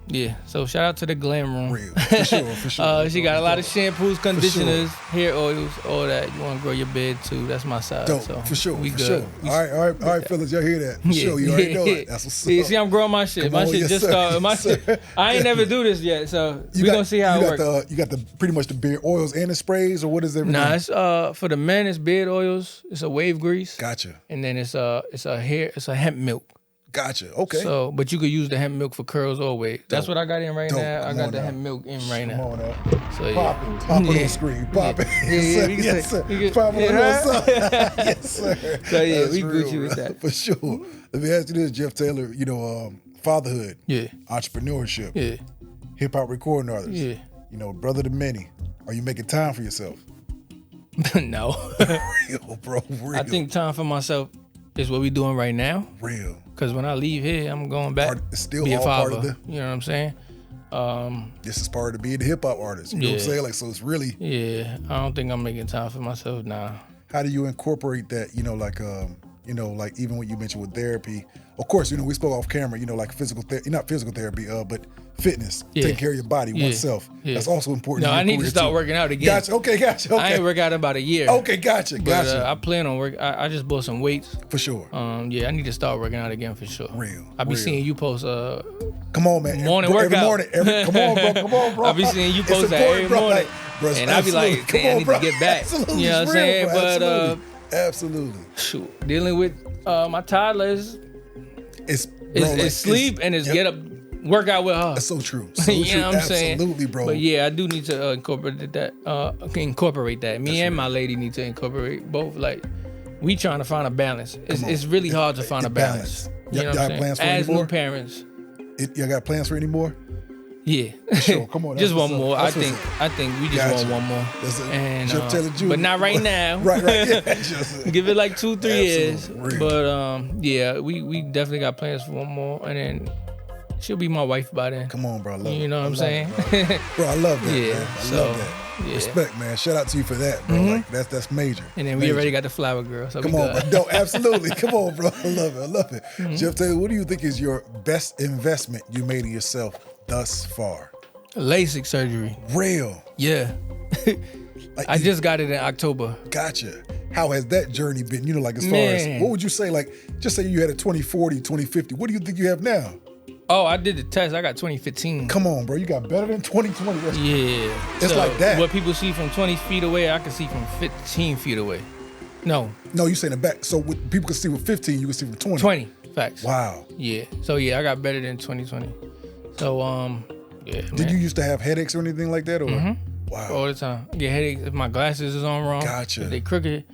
Yeah. So shout out to the Glam Room. real. For sure. She got a lot of shampoos, conditioners, hair oils, all that. You want to grow your beard too? That's my side. Dope, So for sure, we for good. sure. We- All right, fellas, y'all hear that? For sure, you already know it. That's what's Yeah, up. see, I'm growing my shit. Come My on, shit yes, just sir. started. My Yes, shit, sir. I ain't never do this yet, so we gonna see how it works. You got the pretty much the beard oils and the sprays, or what is everything? Nah, it's for the men. It's beard oils. It's a wave grease, Gotcha, and then it's a hemp milk. gotcha. Okay. So, but you could use the hemp milk for curls or waves. That's what I got in right Dope. now. I Come got on the now. hemp milk in right Come now. on now. So yeah, Pop it on the screen. Pop it. Yes, sir. we can Yes, say- sir. we can- Pop it on yeah. the side. Yes, sir. So yeah, That's we real, Gucci with bro. that. For sure. Let me ask you this, Jeff Taylor. You know, fatherhood, Yeah, entrepreneurship, yeah, hip hop recording artist. yeah. You know, brother to many. Are you making time for yourself? No, Real, bro. Real. I think time for myself is what we doing right now. Real. Because when I leave here, I'm going back. It's still be a all father. part of the. You know what I'm saying? This is part of being a hip hop artist. You know what I'm saying? Like, so it's really. Yeah, I don't think I'm making time for myself now. How do you incorporate that? Like even what you mentioned with therapy. Of course, we spoke off camera. Like physical therapy, not physical therapy, but fitness, taking care of your body, oneself. Yeah. That's also important. No, I need to start working out again. Gotcha. Okay. I ain't worked out in about a year. Okay, gotcha. But, I plan on work. I just bought some weights. For sure. Yeah, I need to start working out again for sure. Real. I be seeing you post come on, man. Morning workout. Every morning. Come on, bro. I be seeing you post that every morning. Bro, and I be like, damn, I need to get back. Absolutely. You know what I'm saying? Bro, absolutely. Shoot, dealing with my toddlers. It's sleep and it's get up, work out with her. That's so true. You know what I'm saying? Absolutely, bro. But yeah, I do need to incorporate that. Me and my lady need to incorporate both. Like, we trying to find a balance. It's really hard to find a balance. You know what I'm saying? Plans for As any more? new parents. Y'all got plans for any more? Yeah. Sure, come on. Just one more. I think we just want one more. That's it. And, Jeff Taylor Jr. But not right now. Right. Yeah. Give it like 2-3 years. Real. But yeah, we definitely got plans for one more, and then she'll be my wife by then. Come on, bro. I love it. You know what I'm saying? Bro, I love that, Yeah, man. I love that. Yeah. Respect, man. Shout out to you for that, bro. Like, that's major. And then we already got the flower girl. So Come on, bro. No, absolutely. Come on, bro. I love it. Jeff Taylor, what do you think is your best investment you made in yourself thus far? LASIK surgery. Real. Yeah. Like, I just got it in October. Gotcha. How has that journey been? Like, as far as, what would you say, like, just say you had a 2040, 2050. What do you think you have now? Oh, I did the test. I got 2015. Come on, bro. You got better than 2020. Yeah. It's like that. What people see from 20 feet away, I can see from 15 feet away. No, you saying the back. So what people can see with 15, you can see from 20. 20. Facts. Wow. Yeah. So, yeah, I got better than 2020. So, yeah, man. Did you used to have headaches or anything like that? Or? Wow. All the time. I get headaches if my glasses is on wrong. Gotcha. If they crooked.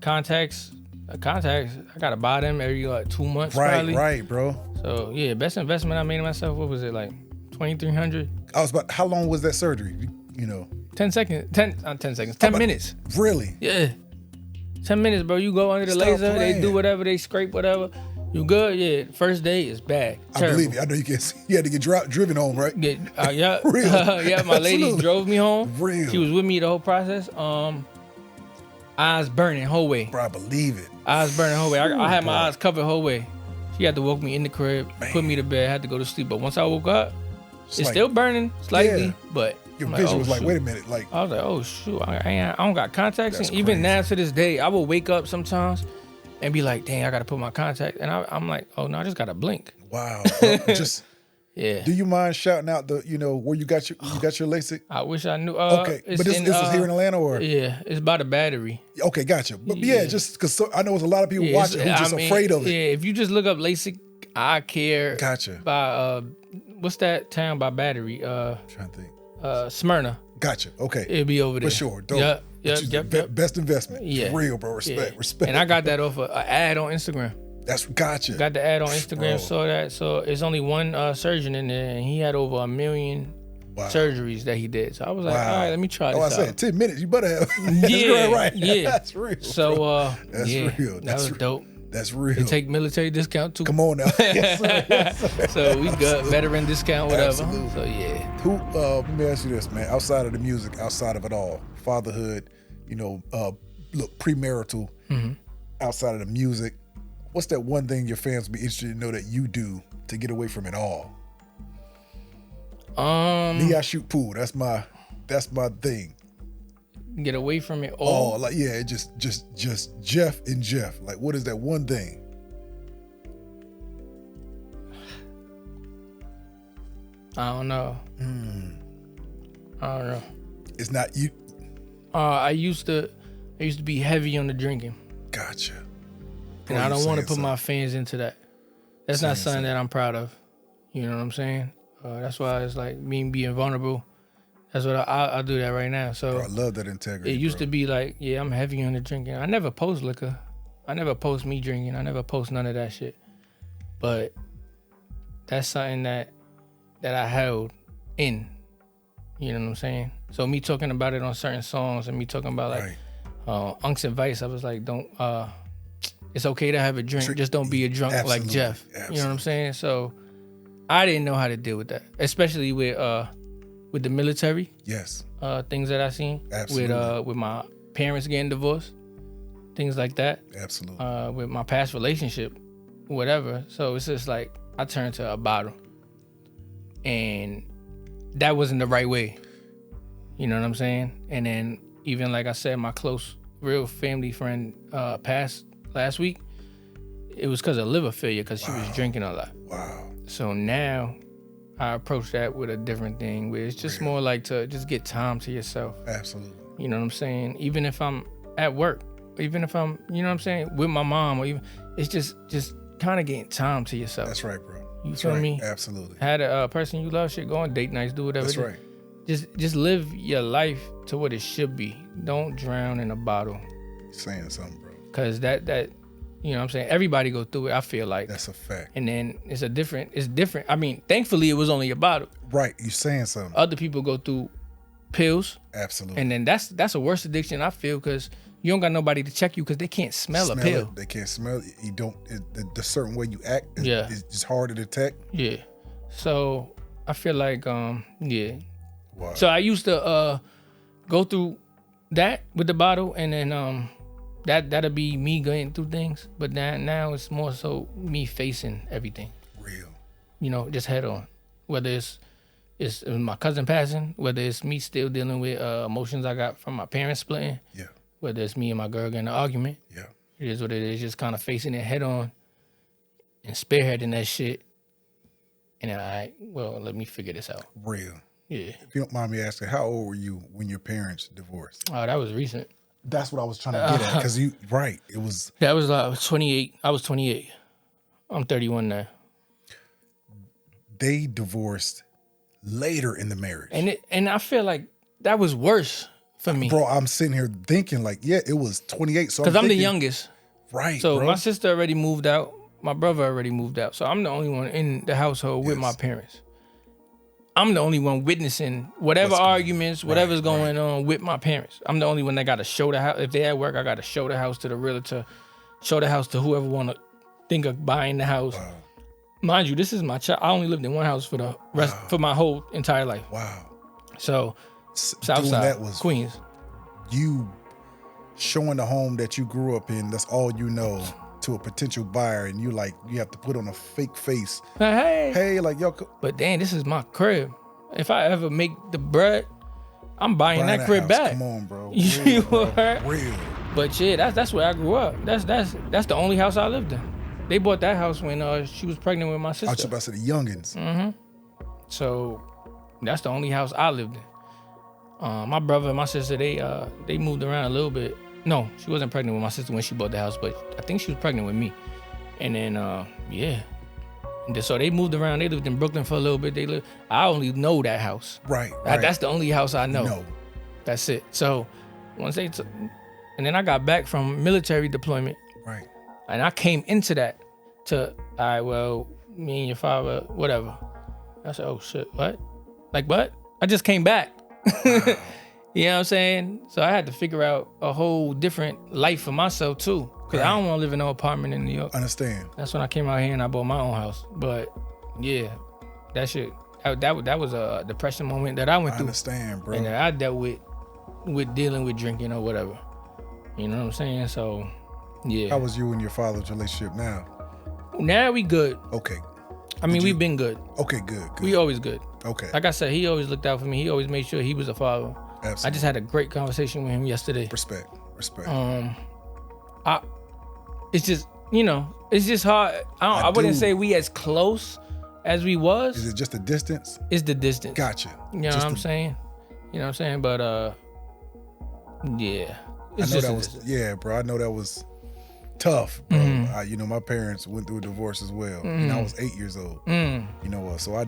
Contacts, I gotta buy them every 2 months probably. Right, bro. So yeah, best investment I made in myself, what was it, like $2,300? How long was that surgery? 10 minutes. Really? Yeah. 10 minutes, bro. You go under the Stop laser, playing. they do whatever, they scrape whatever. You good? Yeah. First day is bad. Terrible. I believe you. I know you can't see. You had to get driven home, right? Yeah. Real. Yeah, my lady Absolutely. drove me home. Real. She was with me the whole process. Eyes burning whole way. Bro, I believe it. Eyes burning whole way. I had my eyes covered whole way. She had to woke me in the crib, put me to bed, had to go to sleep. But once I woke up, it's like, still burning slightly, yeah. but Your I'm vision like, was like, shoot. wait a minute. Like, I was like, oh shoot, I don't got contacts. That's And even crazy. now to this day, I will wake up sometimes and be like, dang, I gotta put my contact. And I'm like, oh no, I just gotta blink. wow. Just Yeah. do you mind shouting out the, where you got your LASIK? I wish I knew. Okay, but this is here in Atlanta, or? Yeah, it's by the Battery. Okay, gotcha. But yeah, just because I know there's a lot of people watching who's just afraid of it. Yeah, if you just look up LASIK eye care. Gotcha. By what's that town by Battery? Trying to think. Smyrna. Gotcha. Okay. It'll be over there. For sure. Dope. Yep. Best investment. Yeah. For real, bro. Respect. And I got that off an ad on Instagram. That's gotcha. Got the ad on Instagram, Bro. saw that. So it's only one surgeon in there, and he had over 1 million surgeries that he did. So I was like, all right, let me try this out. I said 10 minutes. You better have. Yeah, right. Yeah. That's real. So that's real. That was dope. That's real. They take military discount too. Come on now. Yes, sir. Yes, sir. So we got veteran discount, whatever. Absolutely. So yeah. Who? Let me ask you this, man. Outside of the music, outside of it all, fatherhood, look, premarital, outside of the music, what's that one thing your fans would be interested to know that you do to get away from it all? Me, I shoot pool. That's my thing. Get away from it all. Oh, like yeah, just Jeff and Jeff. Like, what is that one thing? I don't know. I don't know. It's not you. I used to be heavy on the drinking. Gotcha. And I don't want to put my fans into that. That's not something that I'm proud of. You know what I'm saying? That's why it's like me being vulnerable. That's what I'll do that right now. So Bro, I love that integrity. It used to be like, yeah, I'm heavy on the drinking. I never post liquor. I never post me drinking. I never post none of that shit. But that's something that I held in. You know what I'm saying? So me talking about it on certain songs and me talking about like Unc's advice, I was like, don't it's okay to have a drink. Just don't be a drunk like Jeff. Absolutely. You know what I'm saying? So I didn't know how to deal with that, especially with the military. Yes. Things that I seen. Absolutely. With my parents getting divorced, things like that. Absolutely. With my past relationship, whatever. So it's just like I turned to a bottle, and that wasn't the right way. You know what I'm saying? And then even like I said, my close, real family friend passed last week. It was because of liver failure, because she was drinking a lot. Wow. So now I approach that with a different thing, where it's just more like to just get time to yourself. Absolutely. You know what I'm saying? Even if I'm at work, even if I'm, you know what I'm saying, with my mom, or even, it's just kind of getting time to yourself. That's right, bro. You feel me? Absolutely. Had a person you love, shit, go on date nights, do whatever. That's right. Just live your life to what it should be. Don't drown in a bottle. You're saying something, bro. Cause that you know what I'm saying, everybody go through it, I feel like. That's a fact. And then it's different. I mean, thankfully it was only a bottle. Right. You're saying something. Other people go through pills. Absolutely. And then that's a worse addiction, I feel, because you don't got nobody to check you because they can't smell a pill. They can't smell it. You don't. The certain way you act is it's hard to detect. Yeah. So I feel like yeah. Wow. So I used to go through that with the bottle, and then that'll be me going through things. But now it's more so me facing everything. Real. You know, just head on. Whether it's my cousin passing, whether it's me still dealing with emotions I got from my parents splitting. Yeah. Whether it's me and my girl getting an argument. Yeah. It is what it is. Just kind of facing it head on and spearheading that shit. And then, all right, well, let me figure this out. Real. Yeah. If you don't mind me asking, how old were you when your parents divorced? Oh, that was recent. That's what I was trying to get at. Because it was. That was like 28. I was 28. I'm 31 now. They divorced later in the marriage. And I feel like that was worse for me. Bro, I'm sitting here thinking like, yeah, it was 28. So because I'm the youngest. Right, So bro. my sister already moved out. My brother already moved out. So I'm the only one in the household with my parents. I'm the only one witnessing whatever arguments, whatever's going on with my parents. I'm the only one that got to show the house. If they at work, I got to show the house to the realtor, show the house to whoever want to think of buying the house. Wow. Mind you, this is my child. I only lived in one house for the rest for my whole entire life. Wow. So, Doing Southside, that was Queens. You showing the home that you grew up in, that's all you know, to a potential buyer, and you have to put on a fake face. Hey, like, yo. But damn, this is my crib. If I ever make the bread, I'm buying that crib house. back. Come on, bro. You heard? Real. But yeah, that's where I grew up. That's the only house I lived in. They bought that house when she was pregnant with my sister. I was about to say the youngins. Mm-hmm. So that's the only house I lived in. My brother and my sister, they moved around a little bit. No, she wasn't pregnant with my sister when she bought the house, but I think she was pregnant with me. And then yeah. And so they moved around. They lived in Brooklyn for a little bit. I only know that house. Right. That's the only house I know. No. That's it. So once and then I got back from military deployment. Right. And I came into that to, all right, well, me and your father, whatever. I said, oh shit, what? Like what? I just came back. Wow. You know what I'm saying? So I had to figure out a whole different life for myself too. Cause I don't want to live in no apartment in New York. Understand. That's when I came out here and I bought my own house. But yeah, that shit, that was a depression moment that I went through. Understand, bro. And that I dealt with dealing with drinking or whatever. You know what I'm saying? So yeah. How was you and your father's relationship now? Now we good. Okay. I mean, we've been good. Okay, good. We always good. Okay. Like I said, he always looked out for me. He always made sure he was a father. Absolutely. I just had a great conversation with him yesterday. Respect. It's just, it's just hard. I wouldn't say we as close as we was. Is it just the distance? It's the distance. Gotcha. You know what I'm saying? You know what I'm saying? But yeah. Yeah, bro. I know that was tough, bro. Mm-hmm. My parents went through a divorce as well, and I was 8 years old. So I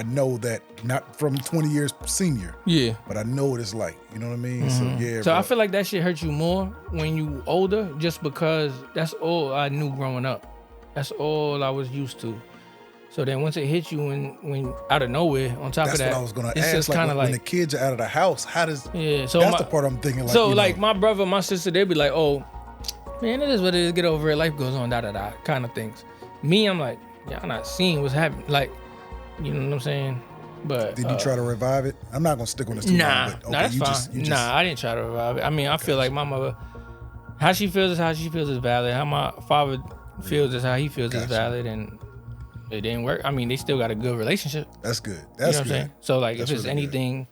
know that not from 20 years senior. Yeah. But I know what it's like. You know what I mean? So yeah. So bro. I feel like that shit hurt you more when you older, just because that's all I knew growing up. That's all I was used to. So then once it hit you when out of nowhere, on top of that, that's what I was gonna it's ask. just Like, kind of when the kids are out of the house, how does? Yeah. So that's the part I'm thinking. Like, so like my brother, my sister, they'd be like, oh, Man, it is what it is. Get over it. Life goes on, da-da-da, kind of things. Me, I'm like, y'all not seeing what's happening. Like, you know what I'm saying? But Did you try to revive it? I'm not gonna stick on this too long. But, okay, that's you fine. Just, I didn't try to revive it. I mean, I feel like my mother, how she feels is valid. How my father feels is how he feels is valid, and it didn't work. I mean, they still got a good relationship. That's good. You know That's what I'm good. saying? So like, That's if it's really anything,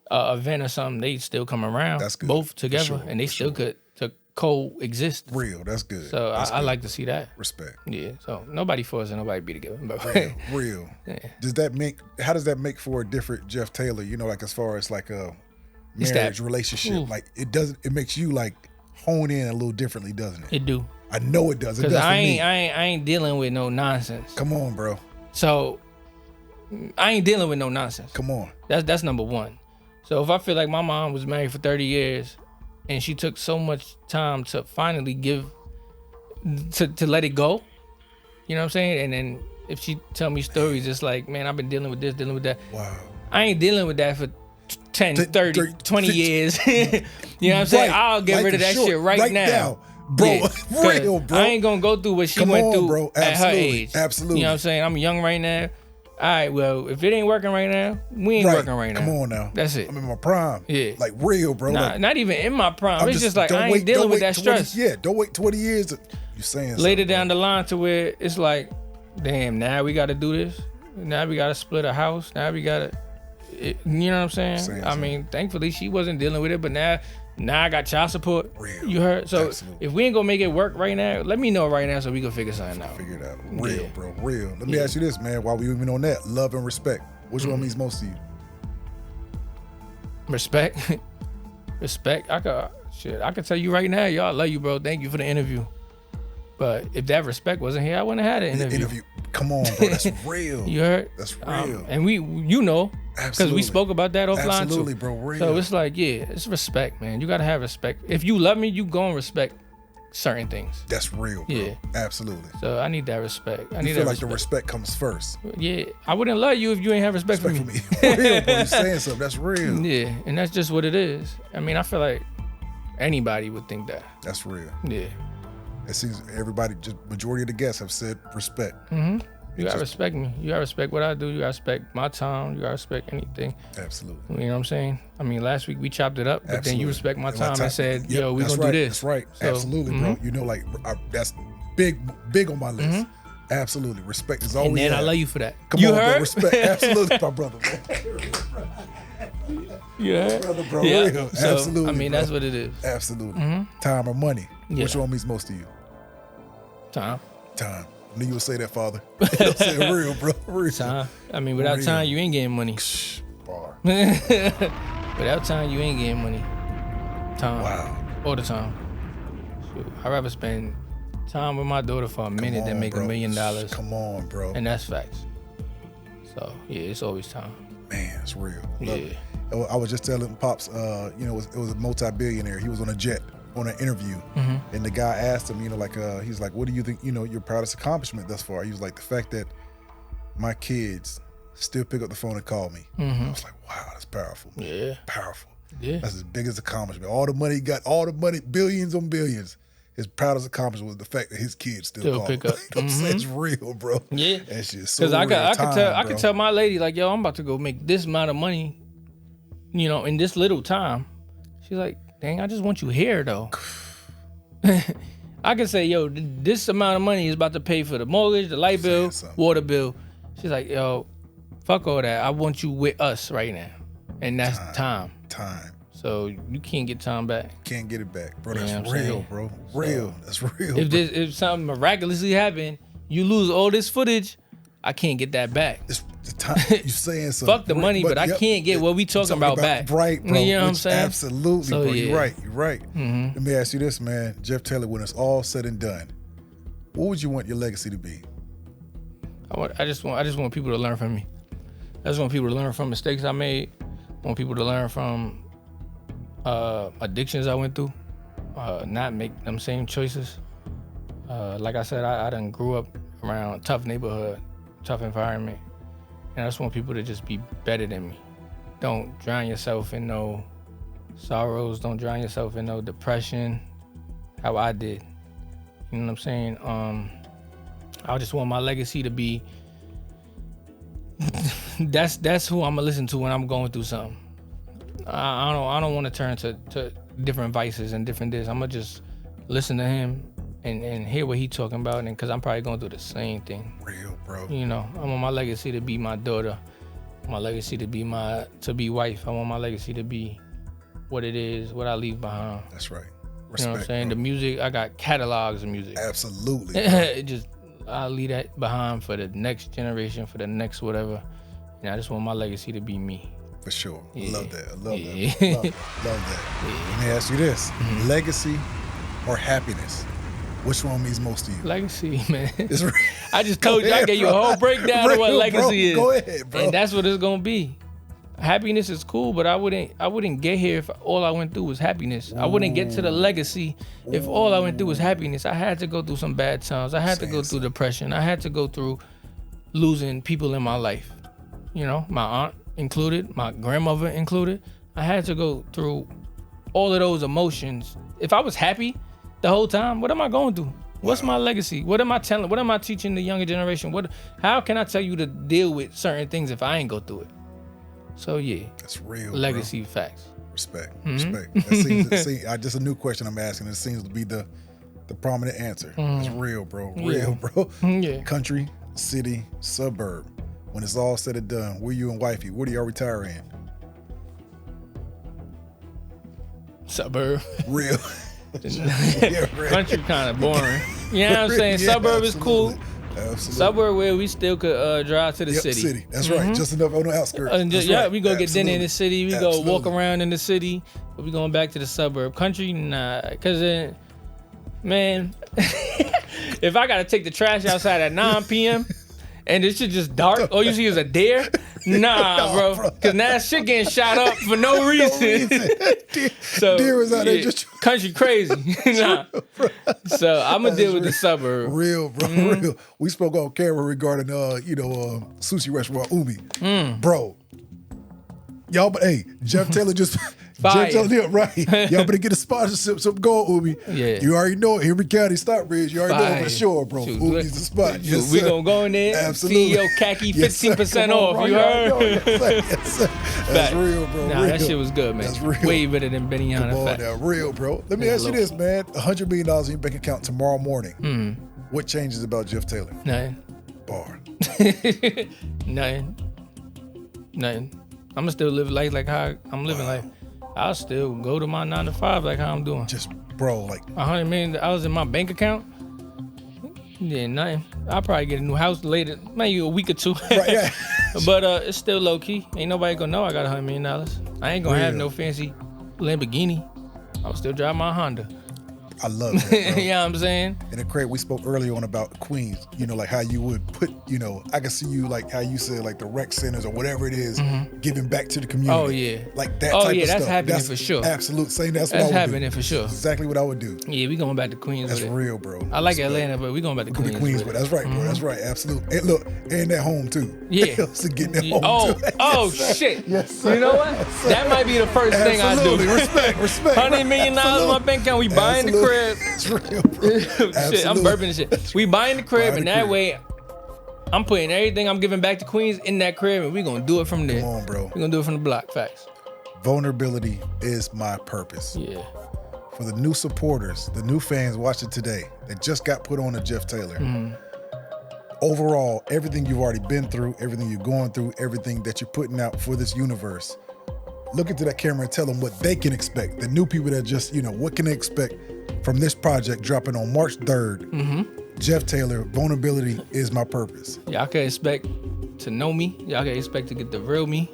event or something, they still come around. That's good. Both together, sure, and they still could to coexist. Real. That's good. So That's I good. like to see that. Respect. Yeah. So nobody forcing nobody be together. But Real. Yeah. How does that make for a different Jeff Taylor? You know, like as far as like a It's marriage that- relationship, Ooh. like it makes you like hone in a little differently, doesn't it? It do. I know it does. It Cause does for I me. ain't dealing with no nonsense. Come on, bro. So I ain't dealing with no nonsense. Come on. That's number one. So if I feel like my mom was married for 30 years and she took so much time to finally to let it go, you know what I'm saying? And then if she tell me stories, it's like, man, I've been dealing with this, dealing with that. Wow. I ain't dealing with that for 10, 30, 20 years. You know what I'm saying? Right. I'll get Life rid of is that short. shit right now. Bro, Yeah, 'cause real, bro. I ain't gonna go through what she Come went on, through bro. at her Absolutely. age. Absolutely. You know what I'm saying? I'm young right now. All right, well, if it ain't working right now, we ain't working right now. Come on now. That's it. I'm in my prime. Yeah. Like real, bro. Nah, Like, not even in my prime. I'm It's just like don't I ain't wait- dealing don't with wait that 20 stress. Yeah, don't wait 20 years. You saying Later something, down the line to where it's like, damn, now we got to do this. Now we got to split a house. Now we got to, you know what I'm saying? Saying I mean, thankfully she wasn't dealing with it, but now I got child support. Real. You heard? So Absolutely. if we ain't gonna make it work right now, let me know right now so we can figure something out. Figure it out. Real, Yeah. bro. Real. Let me ask you this, man. While we even on that, love and respect. Which one means most to you? Respect. Respect. I could tell you right now, y'all, I love you, bro. Thank you for the interview. But if that respect wasn't here, I wouldn't have had an interview. Come on, bro. That's real. You heard? That's real. And you know, because Absolutely. we spoke about that offline Absolutely, too. bro. Real. So it's like, yeah, it's respect, man. You gotta have respect. If you love me, you gonna respect certain things. That's real, bro. Yeah. Absolutely. So I need that respect. I You need feel that like the respect comes first. Yeah, I wouldn't love you if you ain't have respect, Respect for for me. me. Real, bro. You're saying something. That's real. Yeah, and that's just what it is. I mean, I feel like anybody would think that. That's real. Yeah. It seems everybody, just majority of the guests have said respect. You gotta respect me. You gotta respect what I do. You gotta respect my time. You gotta respect anything. Absolutely. You know what I'm saying? I mean, last week we chopped it up, but then Absolutely. you respect my And time and said, Yep, yo, we that's gonna right. do this. That's right. So, Absolutely, bro. You know, like that's big on my list. Absolutely. Respect is always. And then I there. love you for that. Come you on, heard? bro. Respect. Absolutely, my brother. You heard? Brother, bro. Yeah. Real. So, Absolutely. I mean, bro. that's what it is. Absolutely. Time or money? Yeah. Which one means most to you? Time. Time. I knew you would say that, Father. You know what I'm saying? Real, bro. Real. Time. I mean, without Real. time, you ain't getting money. Bar. Without time, you ain't getting money. Time. Wow. All the time. Shoot, I'd rather spend time with my daughter for a minute Come than on, make bro. $1 million. Come on, bro. And that's facts. So, yeah, it's always time. Man, it's real. Love Yeah. it. I was just telling Pops, you know, it was a multi-billionaire. He was on a jet on an interview, and the guy asked him, you know, like, he's like, what do you think, you know, your proudest accomplishment thus far? He was like, the fact that my kids still pick up the phone and call me. I was like, wow, that's powerful. Yeah. Powerful. Yeah. That's his biggest accomplishment. All the money he got, all the money, billions on billions. His proudest accomplishment was the fact that his kids still call pick him. up. You know what I'm saying? It's real, bro. Yeah. That shit's so Because I real. could Time, tell my lady, like, yo, I'm about to go make this amount of money, you know, in this little time. She's like, dang, I just want you here, though. I could say, yo, this amount of money is about to pay for the mortgage, the light bill, something. water bill. She's like, yo, fuck all that. I want you with us right now. And that's time. Time. So you can't get time back. Can't get it back, bro. You That's know what I'm real, saying? bro. Real. That's real. If something miraculously happened, you lose all this footage, I can't get that back. It's the time you saying something. Fuck the money, but I can't get what we talking about back. Right, bro. You know what I'm Which saying? Absolutely, So, bro. yeah. You're right. You're right. Let me ask you this, man. Jeff Taylor, when it's all said and done, what would you want your legacy to be? I just want people to learn from me. I just want people to learn from mistakes I made. I want people to learn from addictions I went through. Not make them same choices. Like I said, I done grew up around a tough neighborhood, tough environment. And I just want people to just be better than me. Don't drown yourself in no sorrows. Don't drown yourself in no depression. How I did. You know what I'm saying? I just want my legacy to be. that's who I'm gonna listen to when I'm going through something. I don't want to turn to different vices and different this. I'm gonna just listen to him and hear what he talking about, and because I'm probably going through the same thing. Real, bro. You know, I want my legacy to be my daughter, my legacy to be wife. I want my legacy to be what it is, what I leave behind. That's right. Respect, you know what I'm saying? bro. The music, I got catalogs of music. Absolutely. It just, I'll leave that behind for the next generation, for the next whatever. And I just want my legacy to be me. For sure. Yeah. I love that. I love Yeah. that. Love that. Yeah. Let me ask you this. Mm-hmm. Legacy or happiness? Which one means most to you? Legacy, man. It's real. I just told you, I gave you a whole breakdown of what Real, legacy bro. is. Go ahead, bro. And that's what it's gonna be. Happiness is cool, but I wouldn't get here if all I went through was happiness. I wouldn't get to the legacy if all I went through was happiness. I had to go through some bad times. I had to go through depression. I had to go through losing people in my life. You know, my aunt included, my grandmother included. I had to go through all of those emotions. If I was happy the whole time, what am I going through? What's my legacy? What am I telling? What am I teaching the younger generation? How can I tell you to deal with certain things if I ain't go through it? So yeah, that's real. Legacy bro. facts. Respect. Mm-hmm. Respect. That seems, just a new question I'm asking. It seems to be the prominent answer. It's real, bro. Real, bro. Yeah. Country, city, suburb. When it's all said and done, where you and wifey? Where do y'all retire in? Suburb. Real. Real. Country kind of boring. You know what I'm saying? Yeah, Suburb is cool. Absolutely. Suburb where we still could drive to the city. That's right. Just enough on the outskirts. We go get dinner in the city. We go walk around in the city. But we going back to the suburb. Country, nah. Because, man, if I got to take the trash outside at 9 p.m., and this shit just dark, all you see is a deer. Nah, bro. Because now shit getting shot up for no reason. So, deer was out there just country crazy. Nah. So I'm gonna deal with the suburb. Real, bro. Real. We spoke on camera regarding sushi restaurant Umi. Bro. Y'all, but hey, Jeff Taylor just Fire. Jeff Taylor, right? Y'all better get a sponsorship, some gold, Umi. Yeah. You already know it. Henry County Stockbridge. You already know it for sure, bro. Shoot, Umi's the spot. Yes, we sir. gonna go in there. Absolutely. CEO Khacki, Yes, 15% Come on, off. bro. You heard? Yes, sir. That's real, bro. Nah, real. that shit was good, man. That's real. Way better than Benny Come on Hanna. now, real, bro. Let me ask you this, man. $100 million in your bank account tomorrow morning. What changes about Jeff Taylor? Nothing. Bar. Nothing. I'ma still live life like how I'm living life. I'll still go to my 9 to 5 like how I'm doing. Just, bro, like $100 million in my bank account. Yeah, nothing. I'll probably get a new house later, maybe a week or two. right, yeah. But it's still low key. Ain't nobody gonna know I got $100 million. I ain't gonna have no fancy Lamborghini. I'll still drive my Honda. I love that, bro. You know what I'm saying? And then, Craig, we spoke earlier on about Queens, like how you would put, I can see you like how you said like the rec centers or whatever it is, giving back to the community. Oh, yeah. Like that Oh, type yeah, of that's stuff. happening for sure. Absolute. Saying that's what That's I would happening do. for sure. That's exactly what I would do. Yeah, we going back to Queens That's with it. real, bro. I like Respect. Atlanta, but we going back to Queens. The Queens, with but it. that's right, bro. That's right. Absolutely. And look, and that home too. Yeah. So getting that home Oh, too. oh Yes, sir. shit. Yes, sir. You know what? That might be the first thing I do. Absolutely. Respect. $100 million in my bank account. We buying the crib. That's real, bro. Shit, I'm burping and shit. We buying the crib, Buying and the that crib. way, I'm putting everything I'm giving back to Queens in that crib, and we gonna do it from there. Come on, bro. We gonna do it from the block. Facts. Vulnerability is my purpose. Yeah. For the new supporters, the new fans watching today that just got put on to Jeff Taylor. Overall, everything you've already been through, everything you're going through, everything that you're putting out for this universe, look into that camera and tell them what they can expect. The new people that just, what can they expect from this project dropping on March 3rd? Jeff Taylor, vulnerability is my purpose. Y'all can expect to know me. Y'all can expect to get the real me.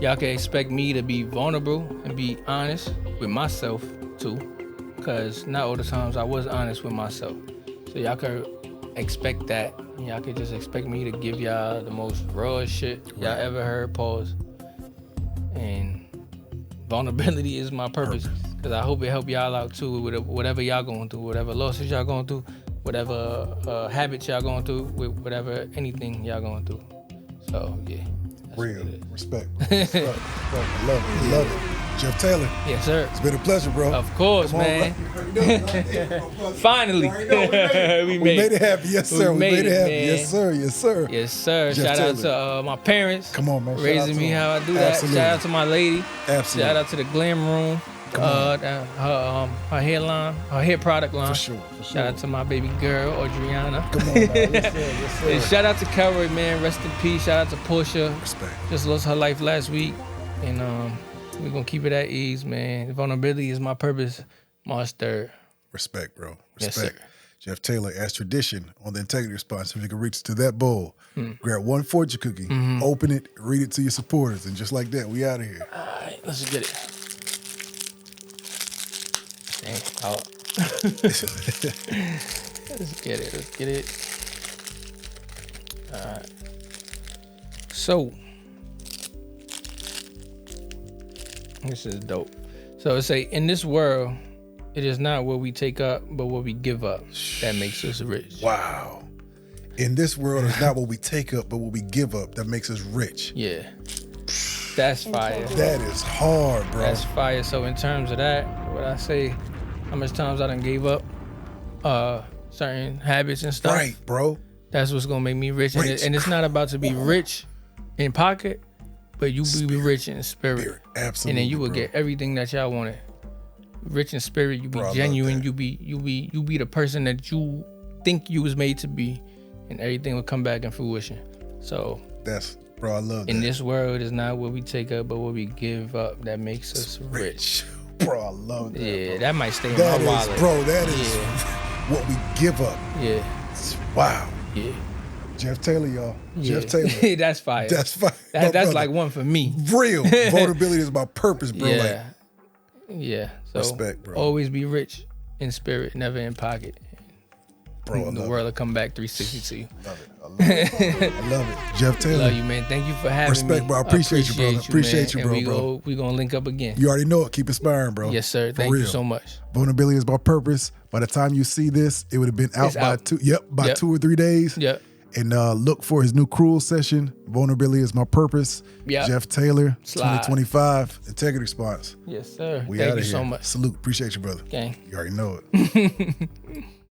Y'all can expect me to be vulnerable and be honest with myself too. Cause not all the times I was honest with myself. So y'all can expect that. Y'all can just expect me to give y'all the most raw shit y'all ever heard. Pause. And vulnerability is my purpose. Cause I hope it help y'all out too with whatever y'all going through, whatever losses y'all going through, whatever habits y'all going through, with whatever anything y'all going through. So yeah. Real. Respect. I love it. Jeff Taylor. Yes, sir. It's been a pleasure, bro. Of course, Come on, man. bro. Finally. We made it happen. Yes, sir. We made it happen. man. Yes, sir. Yes, sir. Yes, sir. Jeff Shout out Taylor. to my parents. Come on, man. Shout out Raising to me them. how I do that. Absolutely. Shout out to my lady. Absolutely. Shout out to the Glam Room. Her hairline, her hair product line. For sure. Shout out to my baby girl, Adriana. Come on, man. Yes, sir. Yes, sir. And shout out to Karl, man. Rest in peace. Shout out to Portia. Respect. Just lost her life last week. And we're going to keep it at ease, man. Vulnerability is my purpose. March 3rd. Respect, bro. Yes, Respect. sir. Jeff Taylor, as tradition on the integrity response, if you can reach to that bowl, grab one fortune cookie, open it, read it to your supporters, and just like that, we out of here. All right, let's get it. Dang. Let's get it. Let's get it. All right. So, this is dope. So it say, in this world, it is not what we take up, but what we give up that makes us rich. Wow. In this world, it's not what we take up, but what we give up that makes us rich. Yeah. That's fire. That is hard, bro. That's fire. So in terms of that, what I say, how much times I done gave up certain habits and stuff. Right, bro. That's what's gonna make me rich. Rich. And it's not about to be rich in pocket, but you be rich in spirit. Absolutely. And then you will bro. get everything that y'all wanted. Rich in spirit, you be Bro, I love genuine, that. you be the person that you think you was made to be, and everything will come back in fruition. So Bro, I love that. in this world, it's not what we take up, but what we give up that makes us rich. Bro, I love that. Yeah, bro. that might stay in That my is, wallet. bro, that is Yeah. what we give up. Yeah, Wow. yeah. Jeff Taylor, y'all. Yeah. Jeff Taylor. That's fire. That's fine. That's brother. like one for me. Real. Vulnerability is my purpose, bro. Yeah. Like, Yeah. So Respect, bro. always be rich in spirit, never in pocket. bro, I The love world it. will come back 360 to you. Love it. I love it. I love it. Jeff Taylor. Love you, man. Thank you for having me. Respect, bro. I appreciate you, brother. Appreciate you, man. bro, And bro. we gonna link up again. You already know it. Keep inspiring, bro. Yes, sir. For Thank you real. so much. Vulnerability is my purpose. By the time you see this, it would have been out It's by out. 2. Yep, by Yep. 2 or 3 days. Yep. And look for his new Cruel session. Vulnerability is my purpose. Yep. Jeff Taylor, Slide. 2025. Integrity response. Yes, sir. We Thank out you of here. so much. Salute. Appreciate you, brother. Gang. You already know it.